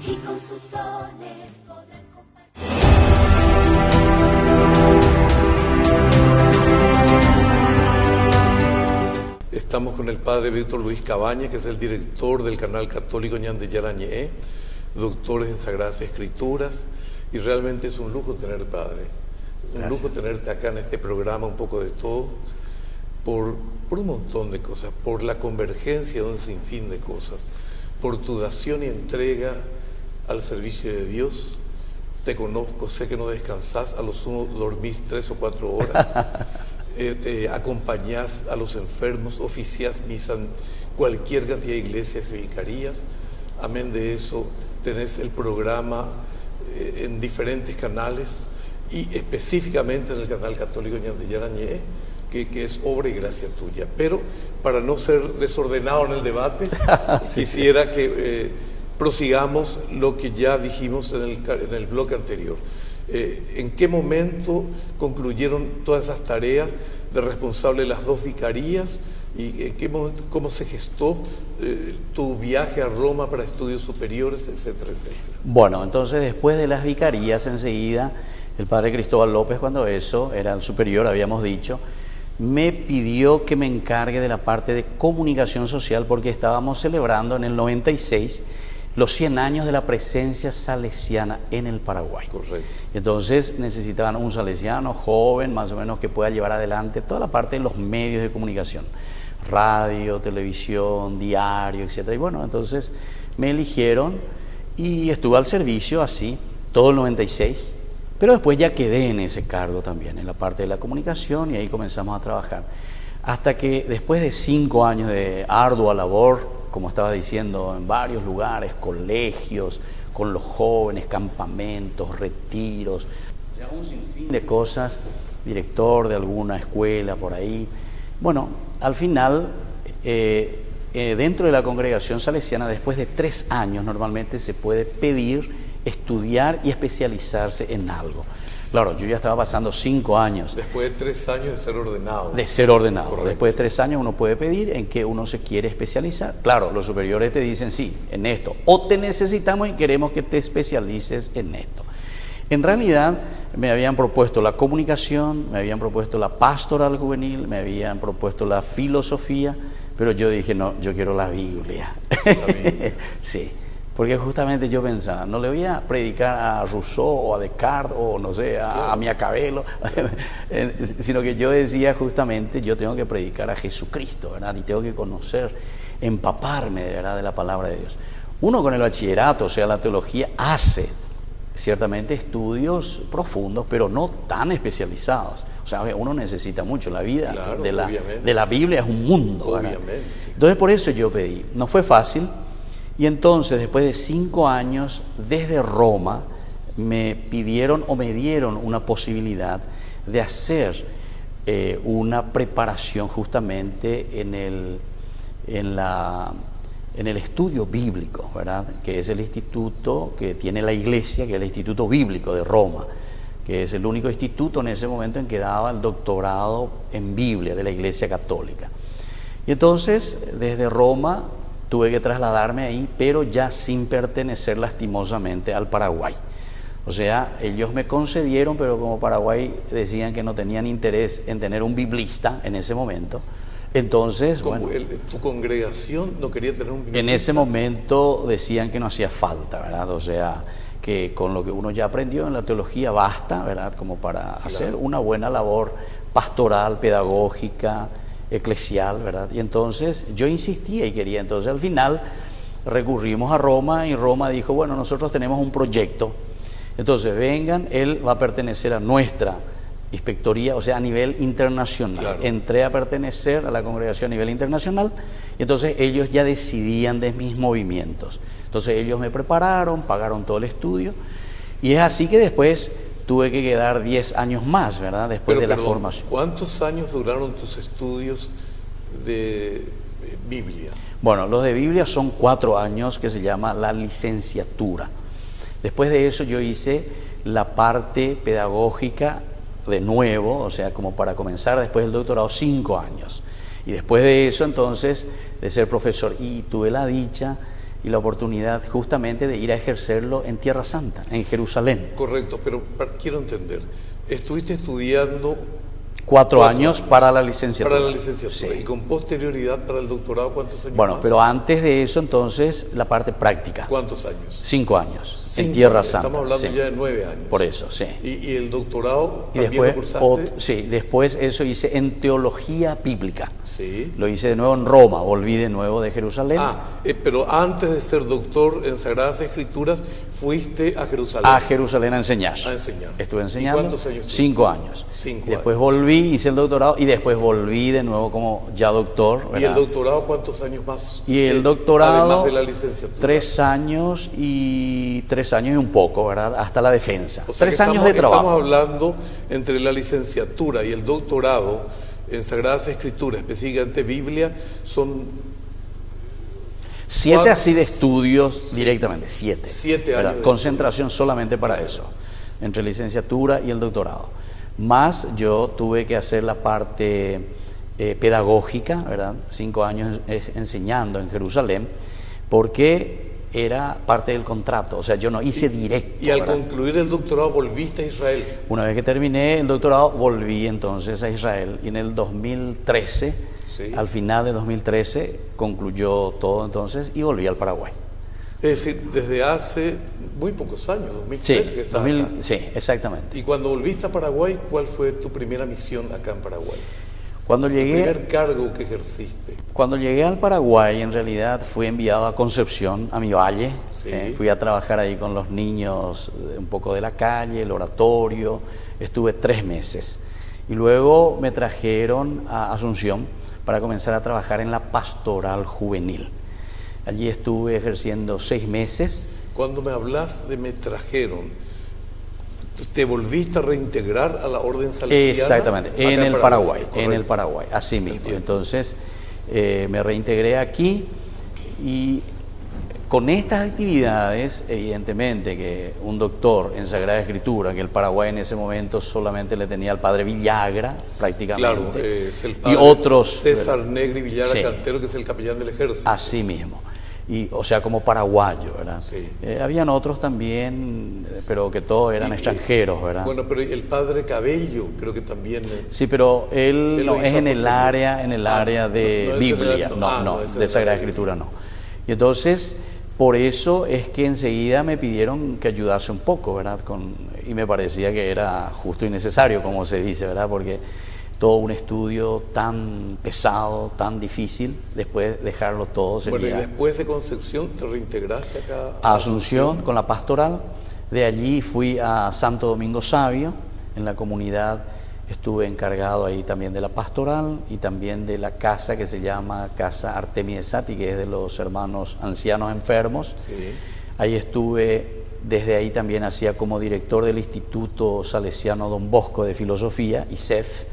Y con sus dones podrán compartir. Estamos con el padre Víctor Luis Cabañas, que es el director del canal católico Ñandeyarañe, doctores en Sagradas Escrituras, y realmente es un lujo tener, padre. Un lujo tenerte acá en este programa, un poco de todo, por un montón de cosas, por la convergencia de un sinfín de cosas, por tu dación y entrega al servicio de Dios. Te conozco, sé que no descansás, a lo sumo dormís 3 o 4 horas, acompañás a los enfermos, oficiás misa en cualquier cantidad de iglesias y vicarías. Amén de eso, tenés el programa en diferentes canales, y específicamente en el canal católico Ñandeyarañe, que es obra y gracia tuya. Pero para no ser desordenado en el debate, sí, quisiera que prosigamos lo que ya dijimos en el bloque anterior. ¿En qué momento concluyeron todas esas tareas de responsable de las 2 vicarías? ¿Y en qué momento, cómo se gestó tu viaje a Roma para estudios superiores, etcétera, etcétera? Bueno, entonces después de las vicarías, enseguida, el padre Cristóbal López, cuando eso era el superior, habíamos dicho, me pidió que me encargue de la parte de comunicación social, porque estábamos celebrando en el 96 los 100 años de la presencia salesiana en el Paraguay. Correcto. Entonces necesitaban un salesiano joven, más o menos, que pueda llevar adelante toda la parte de los medios de comunicación, radio, televisión, diario, etcétera. Y bueno, entonces me eligieron y estuve al servicio así, todo el 96, pero después ya quedé en ese cargo también, en la parte de la comunicación, y ahí comenzamos a trabajar. Hasta que después de 5 años de ardua labor, como estaba diciendo, en varios lugares, colegios, con los jóvenes, campamentos, retiros, o sea, un sinfín de cosas, director de alguna escuela por ahí. Bueno, al final, dentro de la congregación salesiana, después de 3 años normalmente se puede pedir estudiar y especializarse en algo. Claro, yo ya estaba pasando 5 años. Después de 3 años de ser ordenado. De ser ordenado. Correcto. Después de 3 años uno puede pedir en qué uno se quiere especializar. Claro, los superiores te dicen sí, en esto. O te necesitamos y queremos que te especialices en esto. En realidad me habían propuesto la comunicación, me habían propuesto la pastoral juvenil, me habían propuesto la filosofía, pero yo dije no, yo quiero la Biblia. La Biblia. Sí. Porque justamente yo pensaba, no le voy a predicar a Rousseau o a Descartes o no sé, a Maquiavelo, sino que yo decía justamente, yo tengo que predicar a Jesucristo, ¿verdad? Y tengo que conocer, empaparme de verdad de la palabra de Dios. Uno con el bachillerato, o sea, la teología, hace ciertamente estudios profundos, pero no tan especializados. O sea, uno necesita mucho la vida, claro, de la Biblia es un mundo, ¿verdad? Obviamente. Entonces por eso yo pedí, no fue fácil. Y entonces, después de 5 años, desde Roma, me pidieron o me dieron una posibilidad de hacer una preparación justamente en el estudio bíblico, ¿verdad? Que es el instituto que tiene la iglesia, que es el Instituto Bíblico de Roma, que es el único instituto en ese momento en que daba el doctorado en Biblia de la Iglesia Católica. Y entonces, desde Roma, tuve que trasladarme ahí, pero ya sin pertenecer lastimosamente al Paraguay. O sea, ellos me concedieron, pero como Paraguay decían que no tenían interés en tener un biblista en ese momento, entonces, Como bueno, tu congregación no quería tener un biblista. en ese momento decían que no hacía falta, ¿verdad? O sea, que con lo que uno ya aprendió en la teología basta, ¿verdad? Como para hacer una buena labor pastoral, pedagógica, eclesial, ¿verdad? Y entonces yo insistía y quería. Entonces al final recurrimos a Roma y Roma dijo, bueno, nosotros tenemos un proyecto, entonces vengan, él va a pertenecer a nuestra inspectoría, o sea, a nivel internacional. Claro. Entré a pertenecer a la congregación a nivel internacional y entonces ellos ya decidían de mis movimientos. Entonces ellos me prepararon, pagaron todo el estudio y es así que después tuve que quedar 10 años más, ¿verdad? Después de la formación. ¿Cuántos años duraron tus estudios de Biblia? Bueno, los de Biblia son 4 años que se llama la licenciatura. Después de eso yo hice la parte pedagógica de nuevo, o sea, como para comenzar después del doctorado, 5 años. Y después de eso, entonces, de ser profesor. Y tuve la dicha y la oportunidad justamente de ir a ejercerlo en Tierra Santa, en Jerusalén. Correcto, pero quiero entender, estuviste estudiando 4 años para la licenciatura. Para la licenciatura. Sí. Y con posterioridad para el doctorado, ¿cuántos años Bueno, más? pero antes de eso, entonces, la parte práctica. ¿Cuántos años? 5 años, 5 en Tierra años. Santa. Estamos hablando sí. ya de 9 años. Por eso, sí. ¿Y el doctorado Y también después, lo cursaste? sí, después eso hice en teología bíblica. Sí. Lo hice de nuevo en Roma, volví de nuevo de Jerusalén. Pero antes de ser doctor en Sagradas Escrituras, fuiste a Jerusalén. A Jerusalén a enseñar. A enseñar. Estuve enseñando. ¿Y cuántos años? 5 años. 5 Y después años. volví, hice el doctorado y después volví de nuevo como ya doctor. ¿Y el ¿verdad? doctorado cuántos años más? Y el doctorado, Además de la licenciatura. 3 años y un poco, ¿verdad? Hasta la defensa. O sea 3 que años de trabajo. Estamos hablando entre la licenciatura y el doctorado en Sagradas Escrituras, específicamente Biblia, son 7 ¿cuántos? así de estudios directamente, 7. 7 años de Concentración solamente para eso, entre licenciatura y el doctorado. Más yo tuve que hacer la parte pedagógica, ¿verdad? 5 años enseñando en Jerusalén, porque era parte del contrato, o sea, yo no hice directo. Y al ¿verdad? concluir el doctorado volviste a Israel. Una vez que terminé el doctorado, volví entonces a Israel y en el 2013, Sí. al final de 2013, concluyó todo entonces y volví al Paraguay. Es decir, desde hace muy pocos años, Sí, 2013 que estás acá. sí, exactamente. Y cuando volviste a Paraguay, ¿cuál fue tu primera misión acá en Paraguay? Cuando El llegué, primer cargo que ejerciste. cuando llegué al Paraguay, en realidad fui enviado a Concepción, a mi valle. Sí. Fui a trabajar ahí con los niños, un poco de la calle, el oratorio. Estuve 3 meses. Y luego me trajeron a Asunción para comenzar a trabajar en la pastoral juvenil. Allí estuve ejerciendo 6 meses. Cuando me hablas de me trajeron, ¿te volviste a reintegrar a la orden salesiana? Exactamente, Acá en el Paraguay, correcto. en el Paraguay, así mismo. Entiendo. Entonces me reintegré aquí y con estas actividades, evidentemente que un doctor en Sagrada Escritura, que el Paraguay en ese momento solamente le tenía al padre Villagra prácticamente, Claro, es el y padre otros, César Negri Villara Sí. Cantero, que es el capellán del ejército. así mismo. Y, o sea, como paraguayo, ¿verdad? Sí. Habían otros también, pero que todos eran extranjeros, ¿verdad? Bueno, pero el padre Cabello creo que también... Sí, pero él Él lo no es hizo en el posterior. área, de no es Biblia, en el- no, es en de el Sagrada área de Escritura no. Y entonces, por eso es que enseguida me pidieron que ayudase un poco, ¿verdad? Y me parecía que era justo y necesario, como se dice, ¿verdad? Porque todo un estudio tan pesado, tan difícil, después dejarlo todo Bueno, y sería después de Concepción te reintegraste acá a Asunción con la pastoral. De allí fui a Santo Domingo Sabio, en la comunidad estuve encargado ahí también de la pastoral y también de la casa que se llama Casa Artemide Sati, que es de los hermanos ancianos enfermos. Sí. Ahí estuve, desde ahí también hacía como director del Instituto Salesiano Don Bosco de Filosofía, ISEF.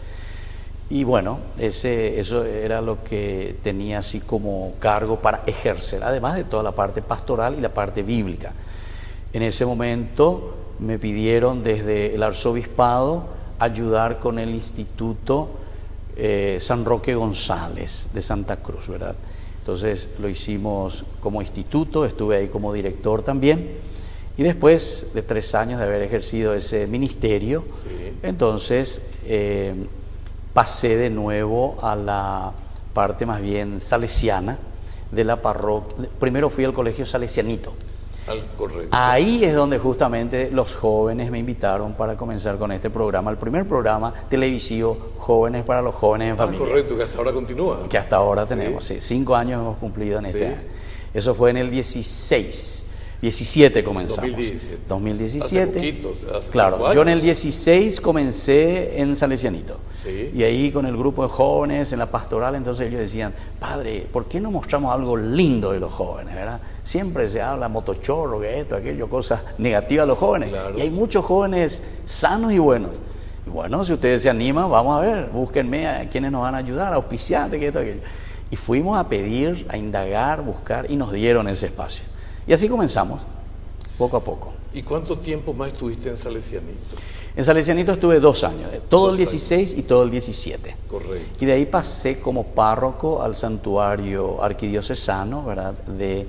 Y bueno, eso era lo que tenía así como cargo para ejercer, además de toda la parte pastoral y la parte bíblica. En ese momento me pidieron desde el arzobispado ayudar con el Instituto San Roque González de Santa Cruz, ¿verdad? Entonces lo hicimos como instituto, estuve ahí como director también. Y después de 3 años de haber ejercido ese ministerio, Sí. entonces pasé de nuevo a la parte más bien salesiana de la parroquia. Primero fui al colegio salesianito. Correcto. Ahí es donde justamente los jóvenes me invitaron para comenzar con este programa, el primer programa televisivo Jóvenes para los Jóvenes en Familia, Correcto, que hasta ahora continúa. que hasta ahora tenemos, sí, 5 años hemos cumplido en Sí. este año. Eso fue en el 17 comenzamos. 2017. 2017. Hace poquito, hace claro, 5 yo en el años. 16 comencé en Salesianito. Sí. Y ahí con el grupo de jóvenes en la pastoral, entonces ellos decían, padre, ¿por qué no mostramos algo lindo de los jóvenes, verdad? Siempre se habla motochorro, que esto, aquello, cosas negativas a los jóvenes. Claro. Y hay muchos jóvenes sanos y buenos. Y bueno, si ustedes se animan, vamos a ver, búsquenme a quienes nos van a ayudar, auspiciantes, que esto, aquello. Y fuimos a pedir, a indagar, buscar, y nos dieron ese espacio. Y así comenzamos, poco a poco. ¿Y cuánto tiempo más estuviste en Salesianito? En Salesianito estuve 2 años, todo el 2 años. 16 y todo el 17. Correcto. Y de ahí pasé como párroco al santuario arquidiocesano, ¿verdad?, de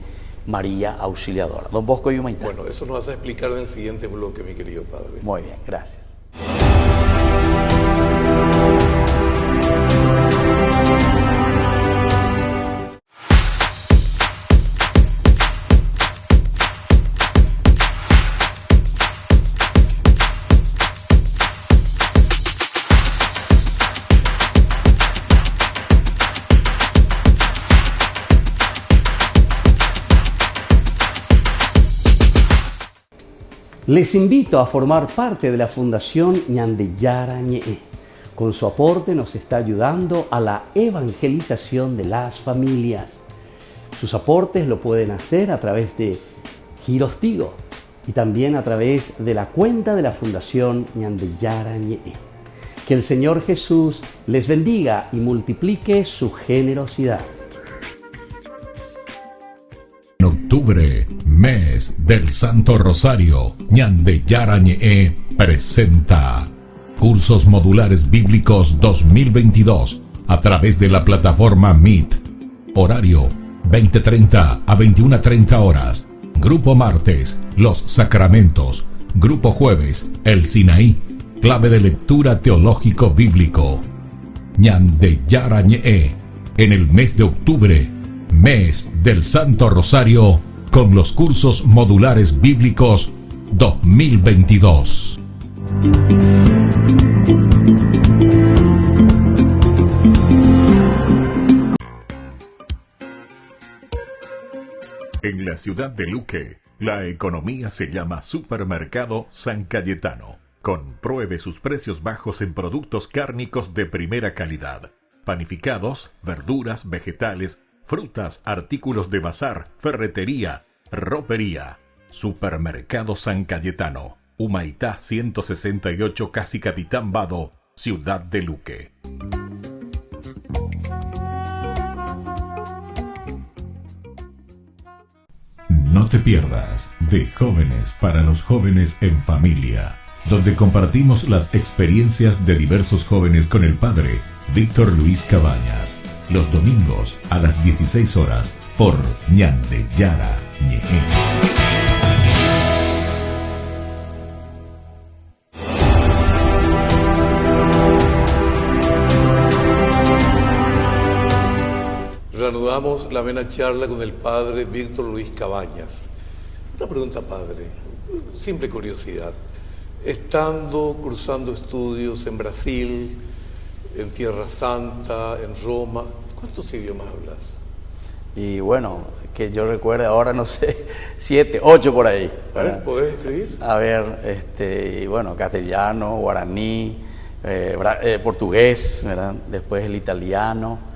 María Auxiliadora, Don Bosco y Humaitá. Bueno, eso nos vas a explicar en el siguiente bloque, mi querido padre. Muy bien, gracias. Les invito a formar parte de la Fundación Ñandeyara Ñe'e. Con su aporte nos está ayudando a la evangelización de las familias. Sus aportes lo pueden hacer a través de Giros Tigo y también a través de la cuenta de la Fundación Ñandeyara Ñe'e. Que el Señor Jesús les bendiga y multiplique su generosidad. En octubre, mes del Santo Rosario, Ñandeyara Ñe'e presenta Cursos Modulares Bíblicos 2022 a través de la plataforma Meet. Horario 20:30 a 21:30 horas. Grupo martes, Los Sacramentos. Grupo jueves, El Sinaí, clave de lectura teológico bíblico. Ñandeyara Ñe'e, en el mes de octubre, mes del Santo Rosario, con los cursos modulares bíblicos 2022. En la ciudad de Luque, la economía se llama Supermercado San Cayetano. Compruebe sus precios bajos en productos cárnicos de primera calidad. Panificados, verduras, vegetales, frutas, artículos de bazar, ferretería, ropería. Supermercado San Cayetano, Humaitá 168, Casi Capitán Vado, ciudad de Luque. No te pierdas de Jóvenes para los Jóvenes en Familia, donde compartimos las experiencias de diversos jóvenes con el padre Víctor Luis Cabañas, los domingos a las 16 horas por Ñandeyara Ñe'e. Reanudamos la amena charla con el padre Víctor Luis Cabañas. Una pregunta, padre, simple curiosidad. Estando cursando estudios en Brasil, en Tierra Santa, en Roma, ¿cuántos idiomas hablas? Y bueno, que yo recuerde ahora, no sé, 7, 8 por ahí. A ver, ¿podés escribir? A ver, bueno, castellano, guaraní, portugués, ¿verdad? Después el italiano.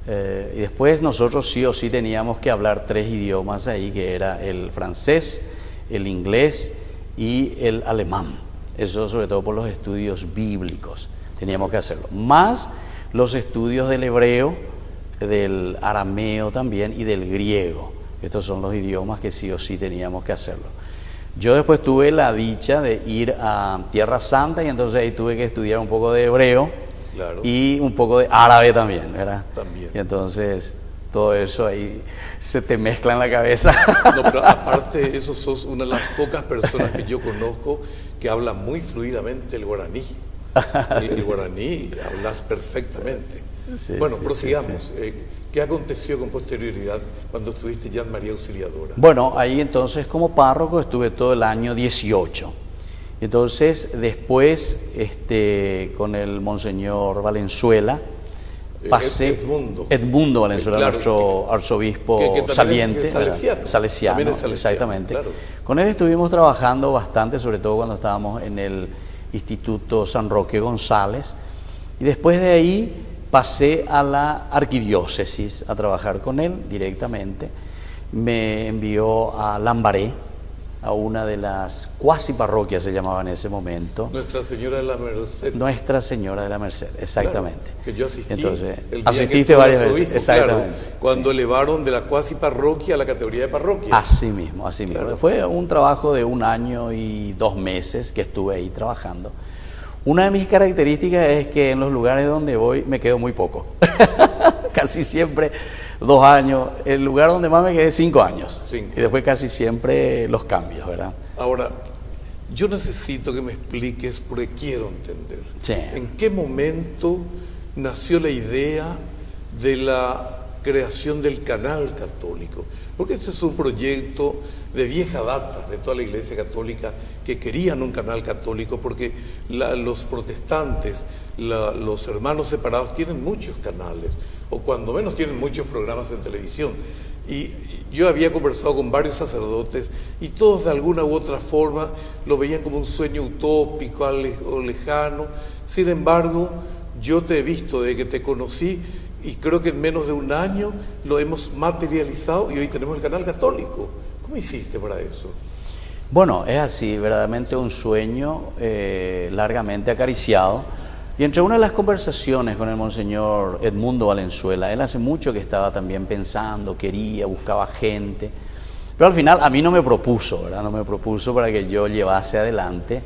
Y después nosotros sí o sí teníamos que hablar 3 idiomas ahí, que era el francés, el inglés y el alemán. Eso sobre todo por los estudios bíblicos teníamos que hacerlo. Más los estudios del hebreo, del arameo también y del griego. Estos son los idiomas que sí o sí teníamos que hacerlo. Yo después tuve la dicha de ir a Tierra Santa y entonces ahí tuve que estudiar un poco de hebreo. Claro. Y un poco de árabe también, ¿verdad? También. Y entonces todo eso ahí se te mezcla en la cabeza. No, pero aparte de eso, sos una de las pocas personas que yo conozco que habla muy fluidamente el guaraní. El guaraní hablas perfectamente. Sí, bueno, sí, prosigamos. Sí. ¿Qué aconteció con posterioridad cuando estuviste ya en María Auxiliadora? Bueno, ahí entonces como párroco estuve todo el año 18. Entonces, después, con el Monseñor Valenzuela, pasé... Edmundo Valenzuela, claro, nuestro arzobispo saliente, salesiano, exactamente. Claro. Con él estuvimos trabajando bastante, sobre todo cuando estábamos en el Instituto San Roque González. Y después de ahí pasé a la arquidiócesis a trabajar con él directamente. Me envió a Lambaré, a una de las cuasi parroquias, se llamaba en ese momento. Nuestra Señora de la Merced. Nuestra Señora de la Merced, exactamente. Claro, que yo asistí. Entonces, el día asististe que varias veces, obispo, exactamente. Claro, cuando elevaron de la cuasi parroquia a la categoría de parroquia. Así mismo, así mismo. Claro. Fue un trabajo de 1 año y 2 meses que estuve ahí trabajando. Una de mis características es que en los lugares donde voy me quedo muy poco. Casi siempre 2 años. El lugar donde más me quedé 5 años. 5. Y después casi siempre los cambios, ¿verdad? Ahora, yo necesito que me expliques porque quiero entender. Sí. ¿En qué momento nació la idea de la creación del canal católico? Porque este es un proyecto de vieja data de toda la Iglesia Católica que querían un canal católico porque los protestantes, los hermanos separados tienen muchos canales o cuando menos tienen muchos programas en televisión. Y yo había conversado con varios sacerdotes y todos de alguna u otra forma lo veían como un sueño utópico o lejano. Sin embargo, yo te he visto desde que te conocí y creo que en menos de 1 año lo hemos materializado y hoy tenemos el canal católico. ¿Cómo hiciste para eso? Bueno, es así, verdaderamente un sueño largamente acariciado. Y entre una de las conversaciones con el Monseñor Edmundo Valenzuela, él hace mucho que estaba también pensando, quería, buscaba gente, pero al final a mí no me propuso, ¿verdad? No me propuso para que yo llevase adelante,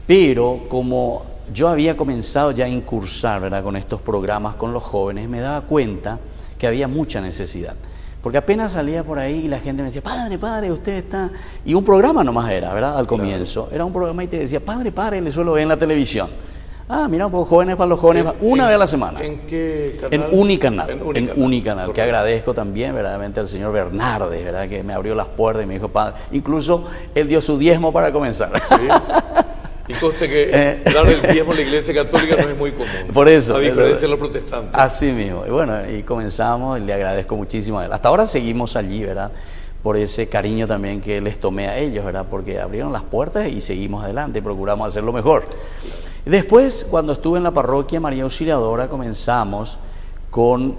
pero como yo había comenzado ya a incursar, ¿verdad?, con estos programas con los jóvenes, me daba cuenta que había mucha necesidad. Porque apenas salía por ahí y la gente me decía, padre, usted está... Y un programa nomás era, ¿verdad? Al comienzo. Claro. Era un programa y te decía, padre, le suelo ver en la televisión. Ah, mira, un poco jóvenes para los jóvenes, una vez a la semana. ¿En qué canal? En Unicanal. En Unicanal, que agradezco también verdaderamente al señor Bernardes, ¿verdad?, que me abrió las puertas y me dijo, padre, incluso él dio su diezmo para comenzar. Sí. Y conste que dar el diezmo a la Iglesia Católica no es muy común. Por eso. A diferencia de los protestantes. Así mismo. Y bueno, y comenzamos y le agradezco muchísimo a él. Hasta ahora seguimos allí, ¿verdad?, por ese cariño también que les tomé a ellos, ¿verdad?, porque abrieron las puertas y seguimos adelante y procuramos hacerlo mejor. Después, cuando estuve en la parroquia María Auxiliadora, comenzamos con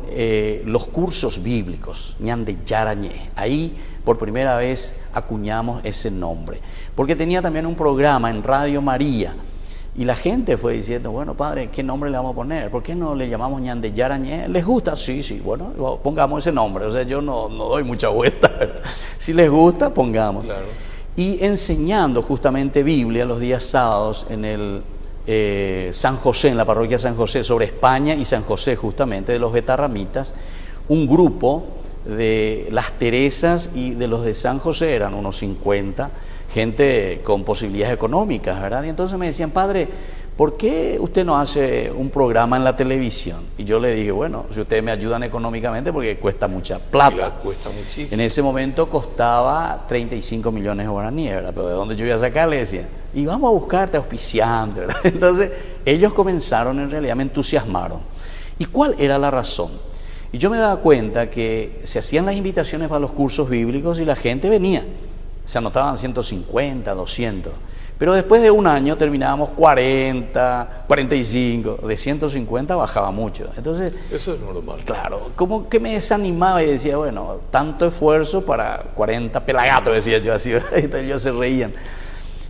los cursos bíblicos, Ñande Yarañé. Ahí por primera vez acuñamos ese nombre, porque tenía también un programa en Radio María y la gente fue diciendo, bueno, padre, ¿qué nombre le vamos a poner? ¿Por qué no le llamamos Ñande Yarañé? ¿Les gusta? Sí, bueno, pongamos ese nombre. O sea, yo no doy mucha vuelta, ¿verdad? Si les gusta, pongamos. Claro. Y enseñando justamente Biblia los días sábados en el San José, en la parroquia San José, sobre España y San José justamente, de los betarramitas, un grupo de las Teresas y de los de San José, eran unos 50, gente con posibilidades económicas, ¿verdad? Y entonces me decían, padre, ¿por qué usted no hace un programa en la televisión? Y yo le dije, bueno, si ustedes me ayudan económicamente, porque cuesta mucha plata. Claro, cuesta muchísimo. En ese momento costaba 35 millones de guaraníes, ¿verdad? Pero ¿de dónde yo iba a sacar? Le decía, y vamos a buscarte auspiciante, ¿verdad? Entonces, ellos comenzaron, en realidad me entusiasmaron. ¿Y cuál era la razón? Y yo me daba cuenta que se hacían las invitaciones para los cursos bíblicos y la gente venía. Se anotaban 150, 200. Pero después de 1 año terminábamos 40, 45, de 150 bajaba mucho. Entonces, eso es normal. Claro, como que me desanimaba y decía, bueno, tanto esfuerzo para 40 pelagatos, decía yo así, ¿verdad? Entonces ellos se reían.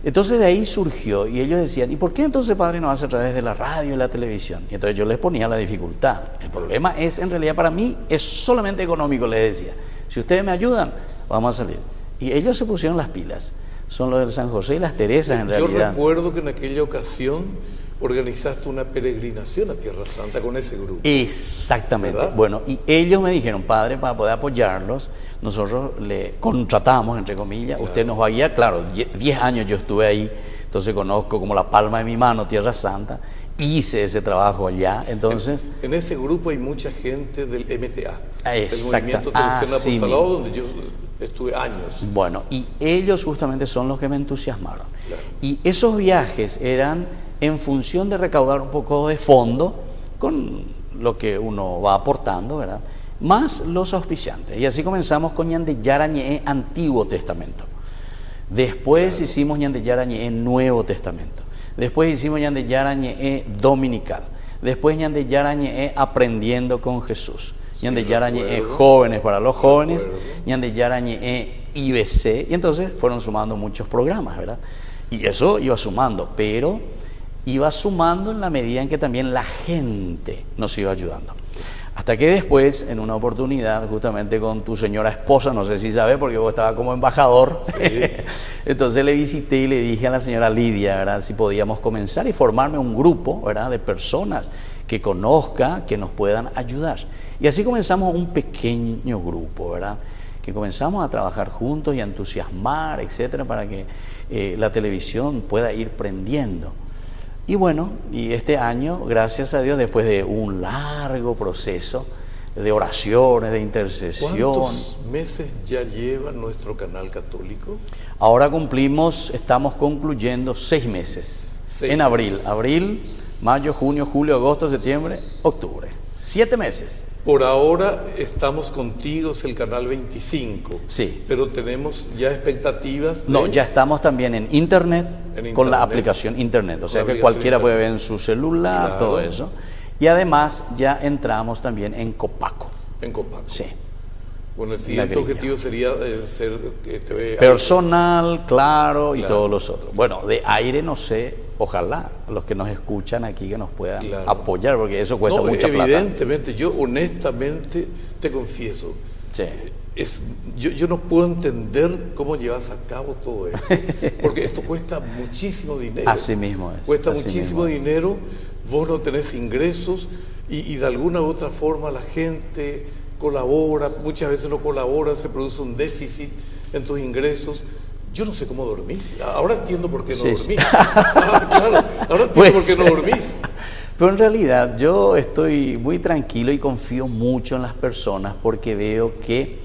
Entonces de ahí surgió y ellos decían, ¿y por qué entonces, padre, no hace a través de la radio y la televisión? Y entonces yo les ponía la dificultad. El problema es, en realidad, para mí, es solamente económico, les decía. Si ustedes me ayudan, vamos a salir. Y ellos se pusieron las pilas. Son los del San José y las Teresas, en realidad. Yo recuerdo que en aquella ocasión organizaste una peregrinación a Tierra Santa con ese grupo. Exactamente. ¿Verdad? Bueno, y ellos me dijeron, padre, para poder apoyarlos, nosotros le contratamos, entre comillas, claro. Usted nos va a guiar. Claro, 10 años yo estuve ahí, entonces conozco como la palma de mi mano Tierra Santa, hice ese trabajo allá, entonces... En ese grupo hay mucha gente del MTA, del Movimiento Teresiano Apostolado, donde yo estuve años. Bueno, y ellos justamente son los que me entusiasmaron. Claro. Y esos viajes eran en función de recaudar un poco de fondo con lo que uno va aportando, ¿verdad?, más los auspiciantes. Y así comenzamos con Ñande Yarañé Antiguo Testamento. Después hicimos Ñande Yarañé Nuevo Testamento. Después hicimos Ñande Yarañé Dominical. Después Ñande Yarañé Aprendiendo con Jesús. Ñande Yarañé Jóvenes para los jóvenes. Ñande Yarañé IBC, y entonces fueron sumando muchos programas, ¿verdad? Y eso iba sumando, pero iba sumando en la medida en que también la gente nos iba ayudando. Hasta que después, en una oportunidad, justamente con tu señora esposa, no sé si sabes, porque vos estabas como embajador, sí. Entonces le visité y le dije a la señora Lidia, ¿verdad?, si podíamos comenzar y formarme un grupo, ¿verdad?, de personas que conozca, que nos puedan ayudar. Y así comenzamos un pequeño grupo, ¿verdad?, que comenzamos a trabajar juntos y a entusiasmar, etcétera, para que la televisión pueda ir prendiendo. Y bueno, y este año, gracias a Dios, después de un largo proceso de oraciones, de intercesión. ¿Cuántos meses ya lleva nuestro canal católico? Ahora estamos concluyendo 6 meses. En abril, mayo, junio, julio, agosto, septiembre, octubre. 7 meses. Por ahora estamos contigo, es el canal 25. Sí. Pero tenemos ya expectativas de... No, ya estamos también en internet, con la aplicación internet. O sea que cualquiera puede ver en su celular, claro, todo eso. Y además ya entramos también en Copaco. En Copaco. Sí. Bueno, el siguiente objetivo sería ser TV personal, claro, y todos los otros. Bueno, de aire no sé, ojalá los que nos escuchan aquí que nos puedan apoyar, porque eso cuesta mucha plata. Evidentemente, yo honestamente te confieso, sí, yo no puedo entender cómo llevas a cabo todo esto, porque esto cuesta muchísimo dinero. Así mismo es. Cuesta muchísimo dinero, vos no tenés ingresos y de alguna u otra forma la gente colabora, muchas veces no colabora, se produce un déficit en tus ingresos. Yo no sé cómo dormís. Ahora entiendo por qué no dormís. Sí. Claro, ahora entiendo por qué no dormís. Pero en realidad yo estoy muy tranquilo y confío mucho en las personas, porque veo que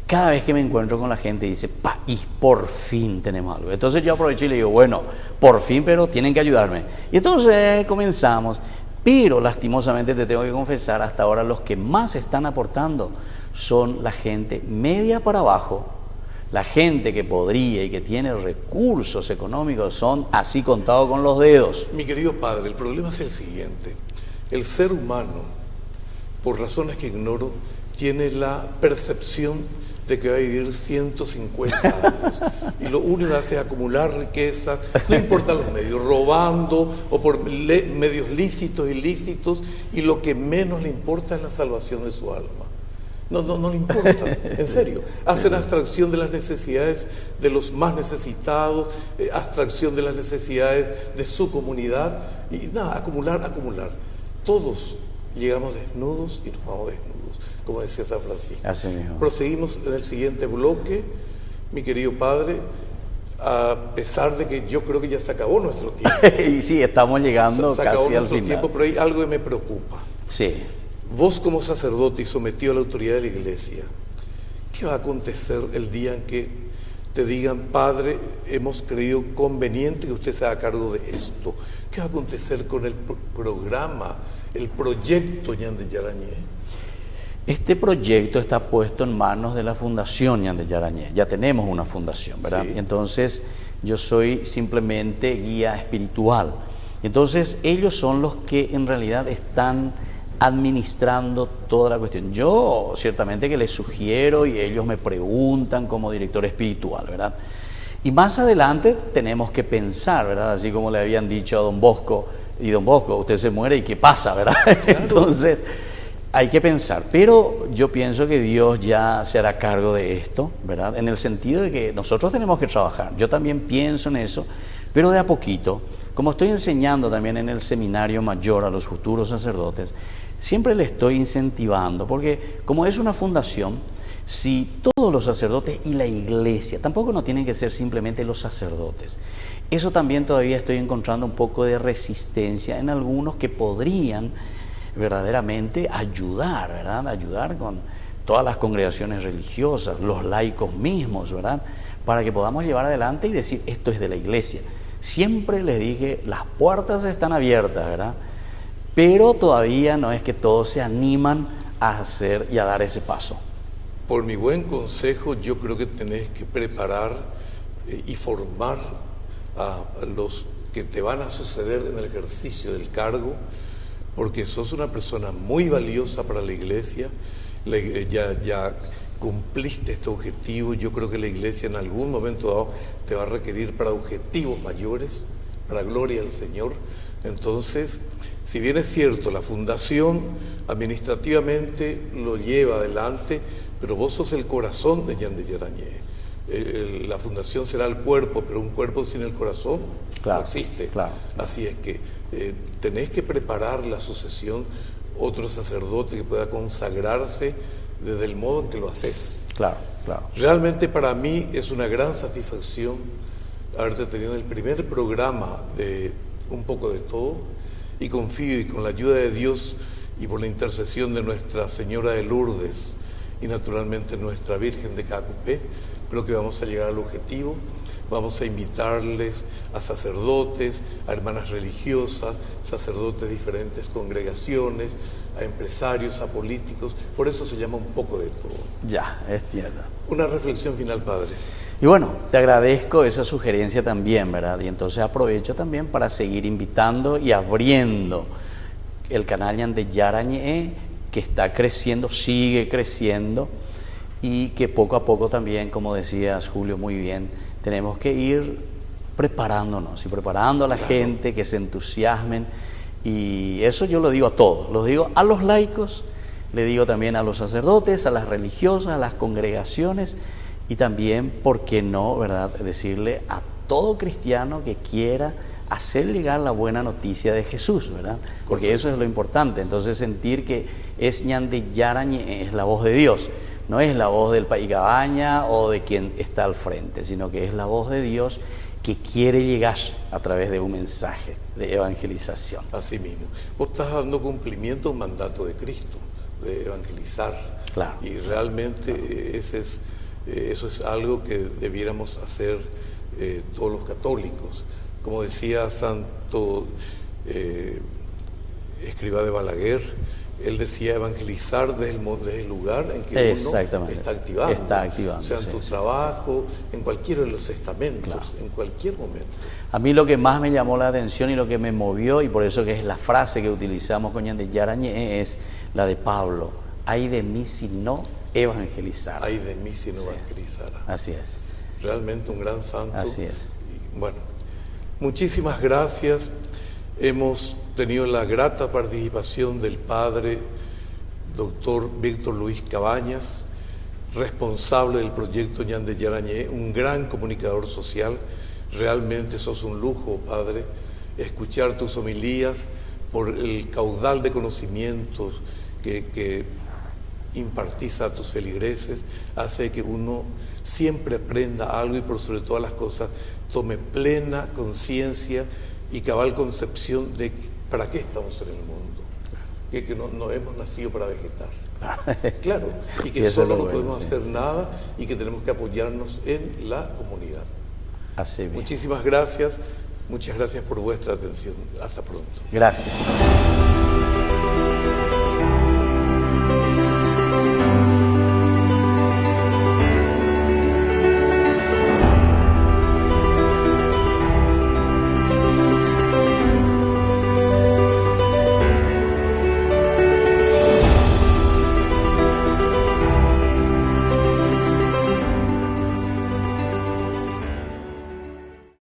cada vez que me encuentro con la gente dice, y por fin tenemos algo. Entonces yo aprovecho y le digo, bueno, por fin, pero tienen que ayudarme. Y entonces comenzamos. Pero lastimosamente te tengo que confesar, hasta ahora los que más están aportando son la gente media para abajo. La gente que podría y que tiene recursos económicos son así contados con los dedos. Mi querido padre, el problema es el siguiente. El ser humano, por razones que ignoro, tiene la percepción de que va a vivir 150 años. Y lo único que hace es acumular riqueza, no importa los medios, robando o por medios lícitos, ilícitos, y lo que menos le importa es la salvación de su alma. No le importa, en serio. Hacen abstracción de las necesidades de los más necesitados, abstracción de las necesidades de su comunidad, y nada, acumular. Todos llegamos desnudos y nos vamos desnudos, como decía San Francisco. Así mismo. Proseguimos en el siguiente bloque, mi querido padre, a pesar de que yo creo que ya se acabó nuestro tiempo. Y sí, estamos llegando se casi acabó al nuestro final. tiempo, pero hay algo que me preocupa. Sí. Vos como sacerdote y sometido a la autoridad de la Iglesia, ¿qué va a acontecer el día en que te digan, padre, hemos creído conveniente que usted se haga cargo de esto? ¿Qué va a acontecer con el programa, el proyecto Ñan de Yarañé? Este proyecto está puesto en manos de la Fundación Ñan de Yarañé. Ya tenemos una fundación, ¿verdad? Sí. Entonces, yo soy simplemente guía espiritual. Entonces, ellos son los que en realidad están administrando toda la cuestión. Yo ciertamente que les sugiero y ellos me preguntan como director espiritual, ¿verdad? Y más adelante tenemos que pensar, ¿verdad? Así como le habían dicho a don Bosco, y don Bosco, usted se muere y ¿qué pasa, verdad? Claro. Entonces hay que pensar, pero yo pienso que Dios ya se hará cargo de esto, ¿verdad? En el sentido de que nosotros tenemos que trabajar. Yo también pienso en eso, pero de a poquito, como estoy enseñando también en el seminario mayor a los futuros sacerdotes, siempre le estoy incentivando, porque como es una fundación, si todos los sacerdotes y la iglesia, tampoco no tienen que ser simplemente los sacerdotes, eso también todavía estoy encontrando un poco de resistencia en algunos que podrían verdaderamente ayudar, ¿verdad? Ayudar con todas las congregaciones religiosas, los laicos mismos, ¿verdad? Para que podamos llevar adelante y decir, esto es de la iglesia. Siempre les dije, las puertas están abiertas, ¿verdad? Pero todavía no es que todos se animan a hacer y a dar ese paso. Por mi buen consejo, yo creo que tenés que preparar y formar a los que te van a suceder en el ejercicio del cargo, porque sos una persona muy valiosa para la iglesia, ya cumpliste este objetivo. Yo creo que la iglesia en algún momento dado te va a requerir para objetivos mayores, para gloria al Señor. Entonces, si bien es cierto, la fundación administrativamente lo lleva adelante, pero vos sos el corazón de Ñan de Yarañé. La fundación será el cuerpo, pero un cuerpo sin el corazón no existe. Claro. Así es que tenés que preparar la sucesión, otro sacerdote que pueda consagrarse desde el modo en que lo haces. Claro, claro. Realmente para mí es una gran satisfacción haberte tenido el primer programa de Un poco de todo, y confío, y con la ayuda de Dios y por la intercesión de Nuestra Señora de Lourdes y naturalmente Nuestra Virgen de Cacupé, creo que vamos a llegar al objetivo. Vamos a invitarles a sacerdotes, a hermanas religiosas, sacerdotes de diferentes congregaciones, a empresarios, a políticos. Por eso se llama Un poco de todo. Ya, entiendo. Una reflexión final, Padre. Y bueno, te agradezco esa sugerencia también, ¿verdad? Y entonces aprovecho también para seguir invitando y abriendo el canal Ñan de Yarañé, que está creciendo, sigue creciendo, y que poco a poco también, como decías, Julio, muy bien, tenemos que ir preparándonos y preparando a la gente que se entusiasmen. Y eso yo lo digo a todos, lo digo a los laicos, le digo también a los sacerdotes, a las religiosas, a las congregaciones, y también, ¿por qué no, verdad?, decirle a todo cristiano que quiera hacer llegar la buena noticia de Jesús, ¿verdad? Porque eso es lo importante. Entonces, sentir que es Ñan de Yarañé, es la voz de Dios. No es la voz del Paigabaña o de quien está al frente, sino que es la voz de Dios que quiere llegar a través de un mensaje de evangelización. Así mismo. Vos estás dando cumplimiento a un mandato de Cristo, de evangelizar. Claro. Y realmente eso es algo que debiéramos hacer todos los católicos. Como decía Santo Escrivá de Balaguer, él decía evangelizar desde el lugar en que uno está activando. O sea, en tu trabajo, en cualquiera de los estamentos, en cualquier momento. A mí lo que más me llamó la atención y lo que me movió, y por eso que es la frase que utilizamos con Ñan de Yarañé, es la de Pablo: ay de mí si no evangelizara. Ay de mí si no evangelizara. Así es. Realmente un gran santo. Así es. Y, bueno, muchísimas gracias. Hemos tenido la grata participación del padre doctor Víctor Luis Cabañas, responsable del proyecto Ñan de Yarañé, un gran comunicador social. Realmente sos un lujo, padre, escuchar tus homilías por el caudal de conocimientos que impartís a tus feligreses, hace que uno siempre aprenda algo y por sobre todas las cosas tome plena conciencia y cabal concepción de para qué estamos en el mundo, que no hemos nacido para vegetar. Claro, y que solo no podemos hacer nada y que tenemos que apoyarnos en la comunidad. Así bien. Muchísimas gracias, muchas gracias por vuestra atención. Hasta pronto. Gracias.